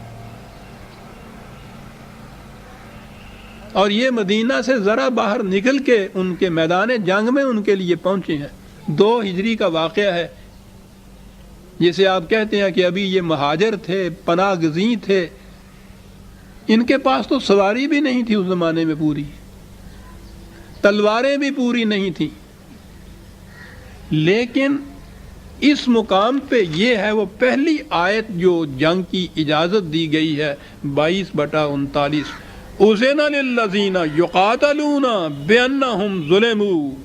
اور یہ مدینہ سے ذرا باہر نکل کے ان کے میدان جنگ میں ان کے لیے پہنچے ہیں۔ 2 ہجری کا واقعہ ہے، جسے آپ کہتے ہیں کہ ابھی یہ مہاجر تھے، پناہ گزیں تھے، ان کے پاس تو سواری بھی نہیں تھی اس زمانے میں، پوری تلواریں بھی پوری نہیں تھیں، لیکن اس مقام پہ یہ ہے وہ پہلی آیت جو جنگ کی اجازت دی گئی ہے 22/39، اذن للذین یقاتلون بانہم ظلموا،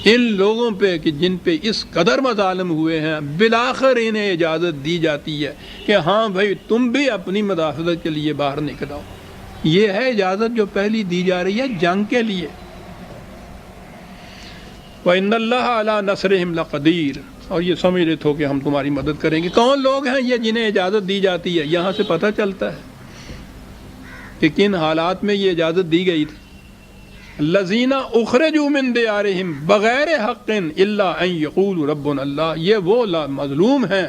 ان لوگوں پہ کہ جن پہ اس قدر مظالم ہوئے ہیں بالآخر انہیں اجازت دی جاتی ہے کہ ہاں بھائی تم بھی اپنی مدافعت کے لیے باہر نکل آؤ۔ یہ ہے اجازت جو پہلی دی جا رہی ہے جنگ کے لیے۔ وَإِنَّ اللَّهَ عَلَىٰ نَصْرِهِمْ لَقَدِيرٌ، اور یہ سمجھ رہے تھو کہ ہم تمہاری مدد کریں گے۔ کون لوگ ہیں یہ جنہیں اجازت دی جاتی ہے؟ یہاں سے پتہ چلتا ہے کہ کن حالات میں یہ اجازت دی گئی تھی۔ الذین اخرجوا من دیارہم بغیر حق الا ان یقولوا ربنا اللہ، یہ وہ مظلوم ہیں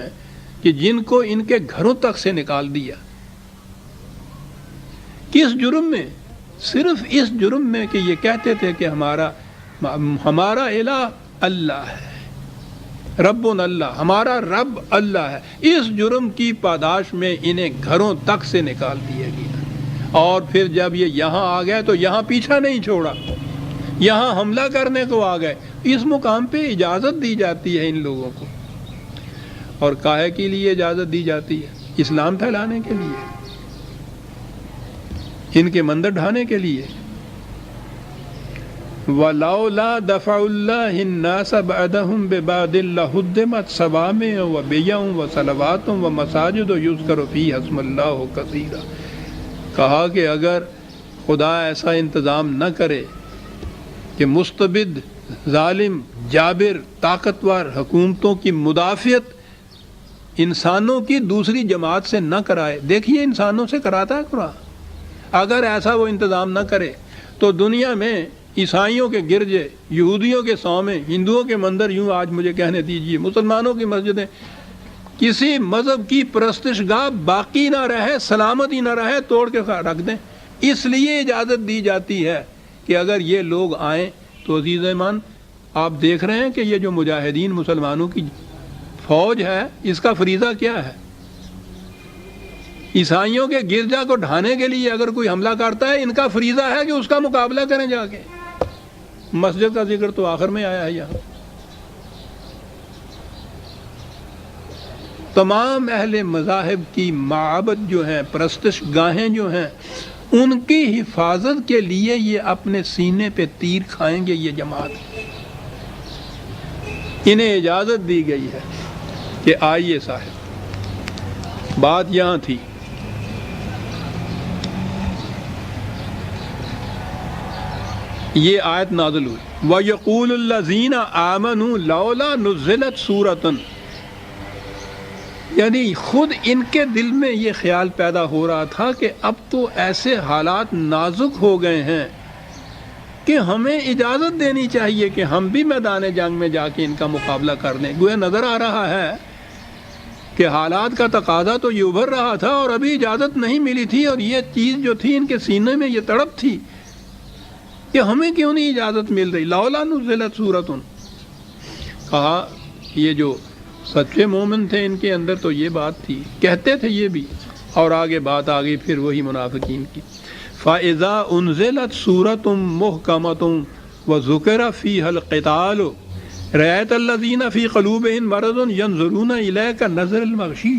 کہ جن کو ان کے گھروں تک سے نکال دیا۔ کس جرم میں؟ صرف اس جرم میں کہ یہ کہتے تھے کہ ہمارا الہ اللہ ہے، ربنا اللہ، ہمارا رب اللہ ہے۔ اس جرم کی پاداش میں انہیں گھروں تک سے نکال دیا گیا، اور پھر جب یہ یہاں آ گئے تو یہاں پیچھا نہیں چھوڑا، یہاں حملہ کرنے کو آ گئے۔ اس مقام پہ اجازت دی جاتی ہے ان لوگوں کو، اور کاہے کے لیے اجازت دی جاتی ہے؟ اسلام پھیلانے کے لیے، ان کے مندر ڈھانے کے لیے۔ وَلَوْلَا دَفْعُ اللَّهِ النَّاسَ بَعْضَهُم بِبَعْضٍ لَّهُدِّمَتْ صَوَامِعُ وَبِيَعٌ وَصَلَوَاتٌ وَمَسَاجِدُ يُذْكَرُ فِيهَا اسْمُ اللَّهِ كَثِيرًا، کہا کہ اگر خدا ایسا انتظام نہ کرے کہ مستبد، ظالم، جابر، طاقتور حکومتوں کی مدافعت انسانوں کی دوسری جماعت سے نہ کرائے، دیکھیے انسانوں سے کراتا ہے قرآن، اگر ایسا وہ انتظام نہ کرے تو دنیا میں عیسائیوں کے گرجے، یہودیوں کے صومعے، ہندوؤں کے مندر، یوں آج مجھے کہنے دیجیے مسلمانوں کی مسجدیں، کسی مذہب کی پرستش گاہ باقی نہ رہے، سلامتی نہ رہے، توڑ کے رکھ دیں۔ اس لیے اجازت دی جاتی ہے کہ اگر یہ لوگ آئیں تو عزیز ایمان آپ دیکھ رہے ہیں کہ یہ جو مجاہدین مسلمانوں کی فوج ہے، اس کا فریضہ کیا ہے؟ عیسائیوں کے گرجا کو ڈھانے کے لیے اگر کوئی حملہ کرتا ہے، ان کا فریضہ ہے کہ اس کا مقابلہ کریں جا کے۔ مسجد کا ذکر تو آخر میں آیا ہے یہاں۔ تمام اہل مذاہب کی معابد جو ہیں، پرستش گاہیں جو ہیں، ان کی حفاظت کے لیے یہ اپنے سینے پہ تیر کھائیں گے۔ یہ جماعت انہیں اجازت دی گئی ہے کہ آئیے صاحب۔ بات یہاں تھی، یہ آیت نازل ہوئی وَيَقُولُ الَّذِينَ آمَنُوا لَوْلَا نُزِّلَتْ سُورَةٌ، یعنی خود ان کے دل میں یہ خیال پیدا ہو رہا تھا کہ اب تو ایسے حالات نازک ہو گئے ہیں کہ ہمیں اجازت دینی چاہیے کہ ہم بھی میدان جنگ میں جا کے ان کا مقابلہ کر لیں۔ گویا نظر آ رہا ہے کہ حالات کا تقاضا تو یہ ابھر رہا تھا اور ابھی اجازت نہیں ملی تھی، اور یہ چیز جو تھی ان کے سینے میں، یہ تڑپ تھی کہ ہمیں کیوں نہیں اجازت مل رہی۔ لولا نزلت سورۃ، کہا یہ جو سچے مومن تھے ان کے اندر تو یہ بات تھی، کہتے تھے یہ بھی، اور آگے بات آ گئی پھر وہی منافقین کی۔ فَإِذَا أُنزِلَتْ سُورَةٌ مُحْكَمَةٌ وَذُكِرَ فِيهَا الْقِتَالُ رأیت الذین فی قلوبہم مرض ینظرون الیک نظر المغشی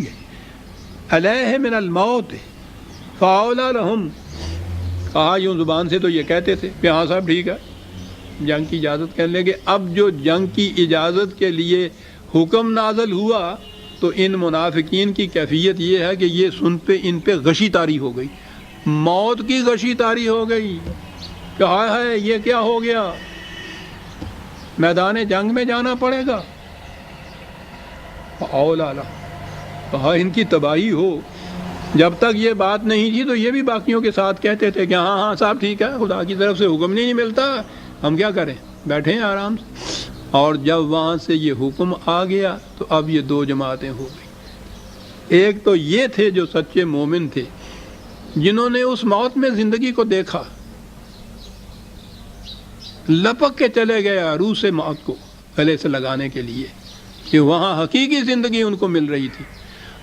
علیہ من الموت فاولی لہم. کہا یوں زبان سے تو یہ کہتے تھے کہ ہاں صاحب ٹھیک ہے جنگ کی اجازت کر لیں گے. اب جو جنگ کی اجازت کے لیے حکم نازل ہوا تو ان منافقین کی کیفیت یہ ہے کہ یہ سن پہ ان پہ غشی طاری ہو گئی، موت کی غشی طاری ہو گئی کہ ہائے ہائے یہ کیا ہو گیا، میدان جنگ میں جانا پڑے گا. اولا کہا ان کی تباہی ہو. جب تک یہ بات نہیں تھی تو یہ بھی باقیوں کے ساتھ کہتے تھے کہ ہاں ہاں صاحب ٹھیک ہے، خدا کی طرف سے حکم نہیں ملتا، ہم کیا کریں، بیٹھے ہیں آرام سے. اور جب وہاں سے یہ حکم آ گیا تو اب یہ دو جماعتیں ہو گئی. ایک تو یہ تھے جو سچے مومن تھے، جنہوں نے اس موت میں زندگی کو دیکھا، لپک کے چلے گئے عروس سے موت کو گلے سے لگانے کے لیے کہ وہاں حقیقی زندگی ان کو مل رہی تھی.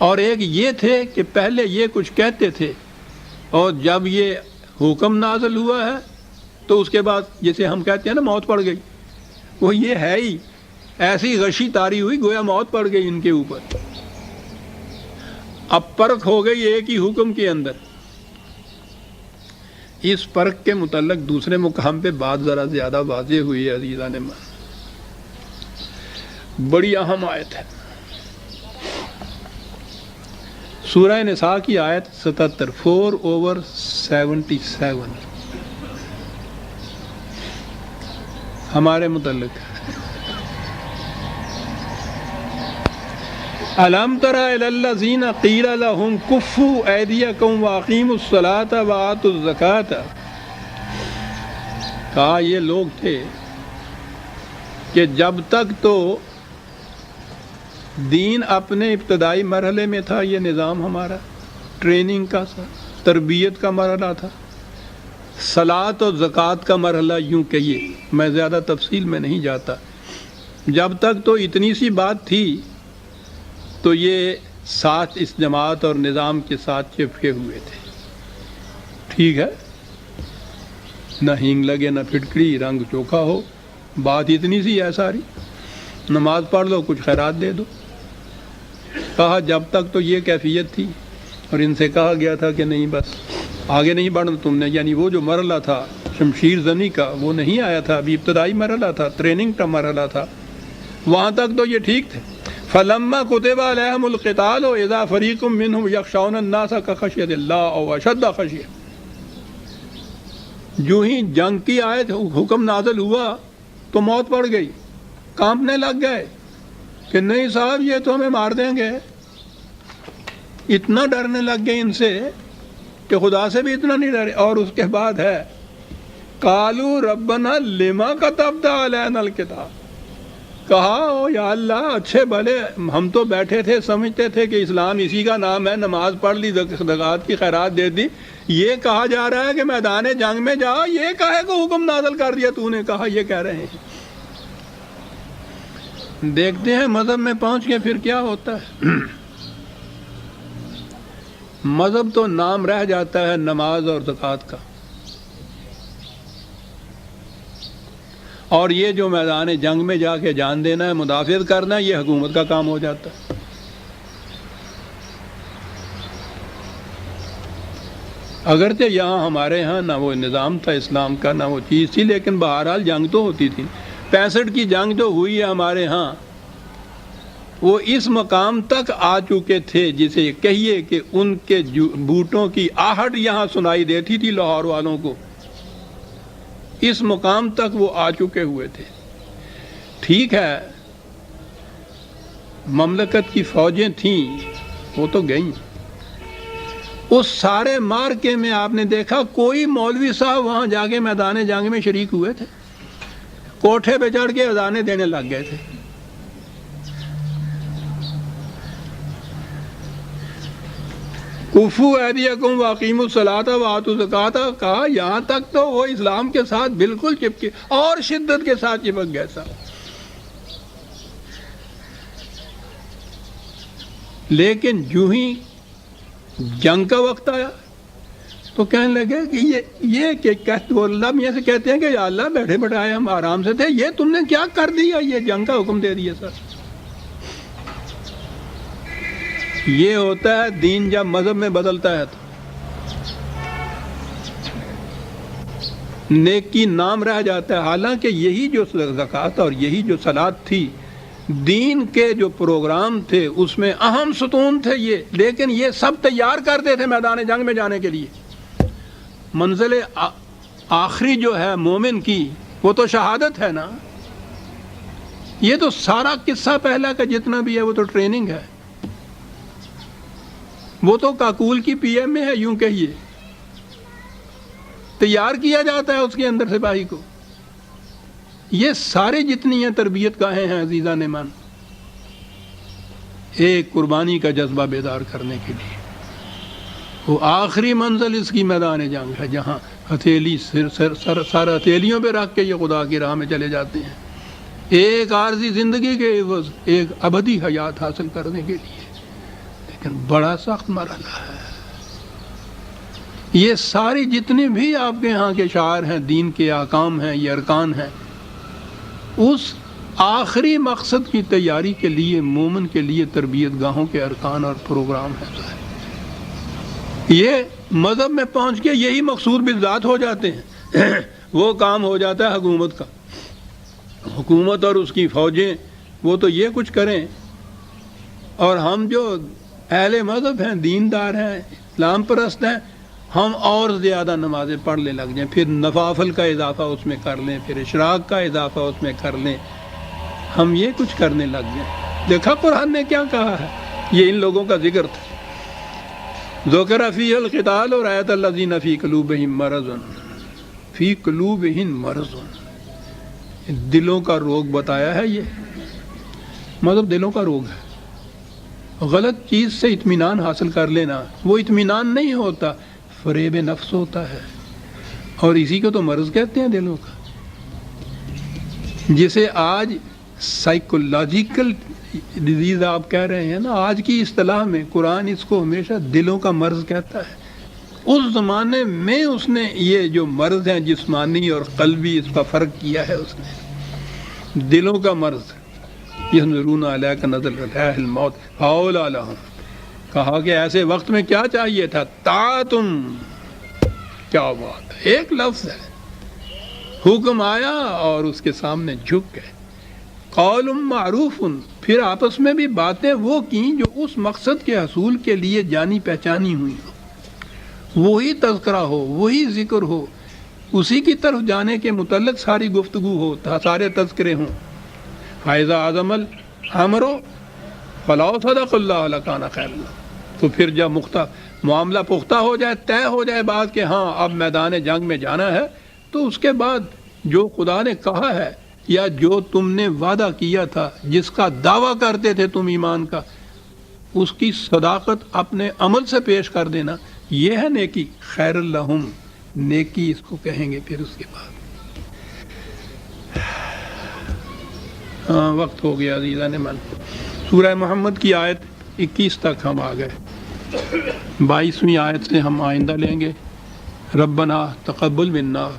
اور ایک یہ تھے کہ پہلے یہ کچھ کہتے تھے اور جب یہ حکم نازل ہوا ہے تو اس کے بعد جسے ہم کہتے ہیں نا موت پڑ گئی، وہ یہ ہے ہی ایسی غشی طاری ہوئی گویا موت پڑ گئی ان کے اوپر. اب پرکھ ہو گئی ایک ہی حکم کے اندر. اس فرق کے متعلق دوسرے مقام پہ بات ذرا زیادہ واضح ہوئی ہے عزیزان من، بڑی اہم آیت ہے. سورہ نساء کی آیت 77 4/77 ہمارے متعلق. الم تر الی الذین قیل لهم کفوا ایدیکم واقیموا الصلاۃ وآتوا الزکاۃ. کہا یہ لوگ تھے کہ جب تک تو دین اپنے ابتدائی مرحلے میں تھا، یہ نظام ہمارا ٹریننگ کا تھا، تربیت کا مرحلہ تھا، صلاۃ اور زکوٰۃ کا مرحلہ یوں کہیے، میں زیادہ تفصیل میں نہیں جاتا. جب تک تو اتنی سی بات تھی تو یہ ساتھ اس جماعت اور نظام کے ساتھ چپکے ہوئے تھے. ٹھیک ہے، نہ ہینگ لگے نہ پھٹکری، رنگ چوکھا ہو، بات اتنی سی ہے ساری، نماز پڑھ لو کچھ خیرات دے دو. کہا جب تک تو یہ کیفیت تھی اور ان سے کہا گیا تھا کہ نہیں بس آگے نہیں بڑھنا تم نے، یعنی وہ جو مرحلہ تھا شمشیر زنی کا وہ نہیں آیا تھا، ابھی ابتدائی مرحلہ تھا، ٹریننگ کا مرحلہ تھا، وہاں تک تو یہ ٹھیک تھے. فلما كتب عليهم القتال اذا فريق منهم يخشون الناس كخشية الله او اشد خشية. جو ہی جنگ کی آیت حکم نازل ہوا تو موت پڑ گئی، کانپنے لگ گئے کہ نہیں صاحب یہ تو ہمیں مار دیں گے. اتنا ڈرنے لگ گئے ان سے کہ خدا سے بھی اتنا نہیں ڈرے. اور اس کے بعد ہے قالوا ربنا لما كتبت علينا الكتاب. کہا او یا اللہ اچھے بھلے ہم تو بیٹھے تھے سمجھتے تھے کہ اسلام اسی کا نام ہے، نماز پڑھ لی، زکوٰۃ کی خیرات دے دی، یہ کہا جا رہا ہے کہ میدان جنگ میں جا، یہ کہے کو حکم نازل کر دیا تو نے. کہا یہ کہہ رہے ہیں. دیکھتے ہیں مذہب میں پہنچ کے پھر کیا ہوتا ہے. مذہب تو نام رہ جاتا ہے نماز اور زکوٰۃ کا، اور یہ جو میدان جنگ میں جا کے جان دینا ہے، مدافعت کرنا ہے، یہ حکومت کا کام ہو جاتا ہے. اگرچہ یہاں ہمارے ہاں نہ وہ نظام تھا اسلام کا، نہ وہ چیز تھی، لیکن بہرحال جنگ تو ہوتی تھی. 65 کی جنگ جو ہوئی ہے ہمارے ہاں، وہ اس مقام تک آ چکے تھے جسے کہیے کہ ان کے بوٹوں کی آہٹ یہاں سنائی دیتی تھی لاہور والوں کو. اس مقام تک وہ آ چکے ہوئے تھے. ٹھیک ہے مملکت کی فوجیں تھیں وہ تو گئیں. اس سارے مارکے میں آپ نے دیکھا کوئی مولوی صاحب وہاں جا کے میدان جنگ میں شریک ہوئے تھے؟ کوٹھے پہ چڑھ کے اذانیں دینے لگ گئے تھے. کفوا ایدیکم واقیموا الصلاۃ وآتوا الزکاۃ. کہا یہاں تک تو وہ اسلام کے ساتھ بالکل چپکے اور شدت کے ساتھ چپک گئے تھا. لیکن جو ہی جنگ کا وقت آیا تو کہنے لگے کہ یہ کہ وہ اللہ میاں سے کہتے ہیں کہ یا اللہ بیٹھے بٹھائے ہم آرام سے تھے، یہ تم نے کیا کر دیا، یہ جنگ کا حکم دے دیا سر۔ یہ ہوتا ہے دین جب مذہب میں بدلتا ہے تو نیکی نام رہ جاتا ہے، حالانکہ یہی جو زکوٰۃ اور یہی جو صلاۃ تھی دین کے جو پروگرام تھے اس میں اہم ستون تھے یہ، لیکن یہ سب تیار کرتے تھے میدان جنگ میں جانے کے لیے۔ منزل آخری جو ہے مومن کی وہ تو شہادت ہے نا، یہ تو سارا قصہ پہلا کا جتنا بھی ہے وہ تو ٹریننگ ہے، وہ تو کاکول کی پی ایم میں ہے، یوں کہیے تیار کیا جاتا ہے اس کے اندر سپاہی کو۔ یہ سارے جتنی ہیں تربیت گاہیں ہیں عزیزان من، ایک قربانی کا جذبہ بیدار کرنے کے لیے۔ وہ آخری منزل اس کی میدان جنگ ہے، جہاں ہتھیلی سر ہتھیلیوں پہ رکھ کے یہ خدا کی راہ میں چلے جاتے ہیں، ایک عارضی زندگی کے عوض ایک ابدی حیات حاصل کرنے کے لیے۔ لیکن بڑا سخت مرحلہ ہے۔ یہ ساری جتنے بھی آپ کے ہاں کے شعار ہیں، دین کے احکام ہیں، یہ ارکان ہیں، اس آخری مقصد کی تیاری کے لیے مومن کے لیے تربیت گاہوں کے ارکان اور پروگرام ہیں۔ یہ مذہب میں پہنچ کے یہی مقصود بالذات ہو جاتے ہیں۔ وہ کام ہو جاتا ہے حکومت کا، حکومت اور اس کی فوجیں وہ تو یہ کچھ کریں، اور ہم جو اہل مذہب ہیں، دیندار ہیں، اسلام پرست ہیں، ہم اور زیادہ نمازیں پڑھنے لگ جائیں، پھر نوافل کا اضافہ اس میں کر لیں، پھر اشراق کا اضافہ اس میں کر لیں، ہم یہ کچھ کرنے لگ جائیں۔ دیکھا قرآن نے کیا کہا ہے، یہ ان لوگوں کا ذکر تھا۔ ذکر فیہ القتال اور آیت الذین فی قلوبہم مرض، فی قلوبہم مرض، دلوں کا روگ بتایا ہے۔ یہ مطلب دلوں کا روگ ہے، غلط چیز سے اطمینان حاصل کر لینا، وہ اطمینان نہیں ہوتا، فریب نفس ہوتا ہے، اور اسی کو تو مرض کہتے ہیں دلوں کا، جسے آج سائیکولوجیکل ڈیزیز آپ کہہ رہے ہیں نا، آج کی اصطلاح میں قرآن اس کو ہمیشہ دلوں کا مرض کہتا ہے۔ اس زمانے میں اس نے یہ جو مرض ہیں جسمانی اور قلبی، اس کا فرق کیا ہے اس نے، دلوں کا مرض۔ ینظرون الیک نظر الروح الموت فاولی لہم، کہا کہ ایسے وقت میں کیا چاہیے تھا، طاعتم، کیا بات ہے، ایک لفظ ہے، حکم آیا اور اس کے سامنے جھک گئے، قول معروف، پھر آپس میں بھی باتیں وہ کیں جو اس مقصد کے حصول کے لیے جانی پہچانی ہوئی ہو، وہی تذکرہ ہو، وہی ذکر ہو، اسی کی طرف جانے کے متعلق ساری گفتگو ہو، سارے تذکرے ہوں۔ فَإِذَا عَزَمَ الْأَمْرُ فَلَوْ صَدَقَ اللَّهُ لَكَانَ خَيْرًا لَهُمْ، تو پھر جب معاملہ پختہ ہو جائے، طے ہو جائے بات کہ ہاں اب میدان جنگ میں جانا ہے، تو اس کے بعد جو خدا نے کہا ہے یا جو تم نے وعدہ کیا تھا، جس کا دعویٰ کرتے تھے تم ایمان کا، اس کی صداقت اپنے عمل سے پیش کر دینا، یہ ہے نیکی، خیر لہم، نیکی اس کو کہیں گے۔ پھر اس کے بعد وقت ہو گیا عزیزان من، سورہ محمد کی آیت 21 تک ہم آ گئے، 22ویں آیت سے ہم آئندہ لیں گے۔ ربنا تقبل منا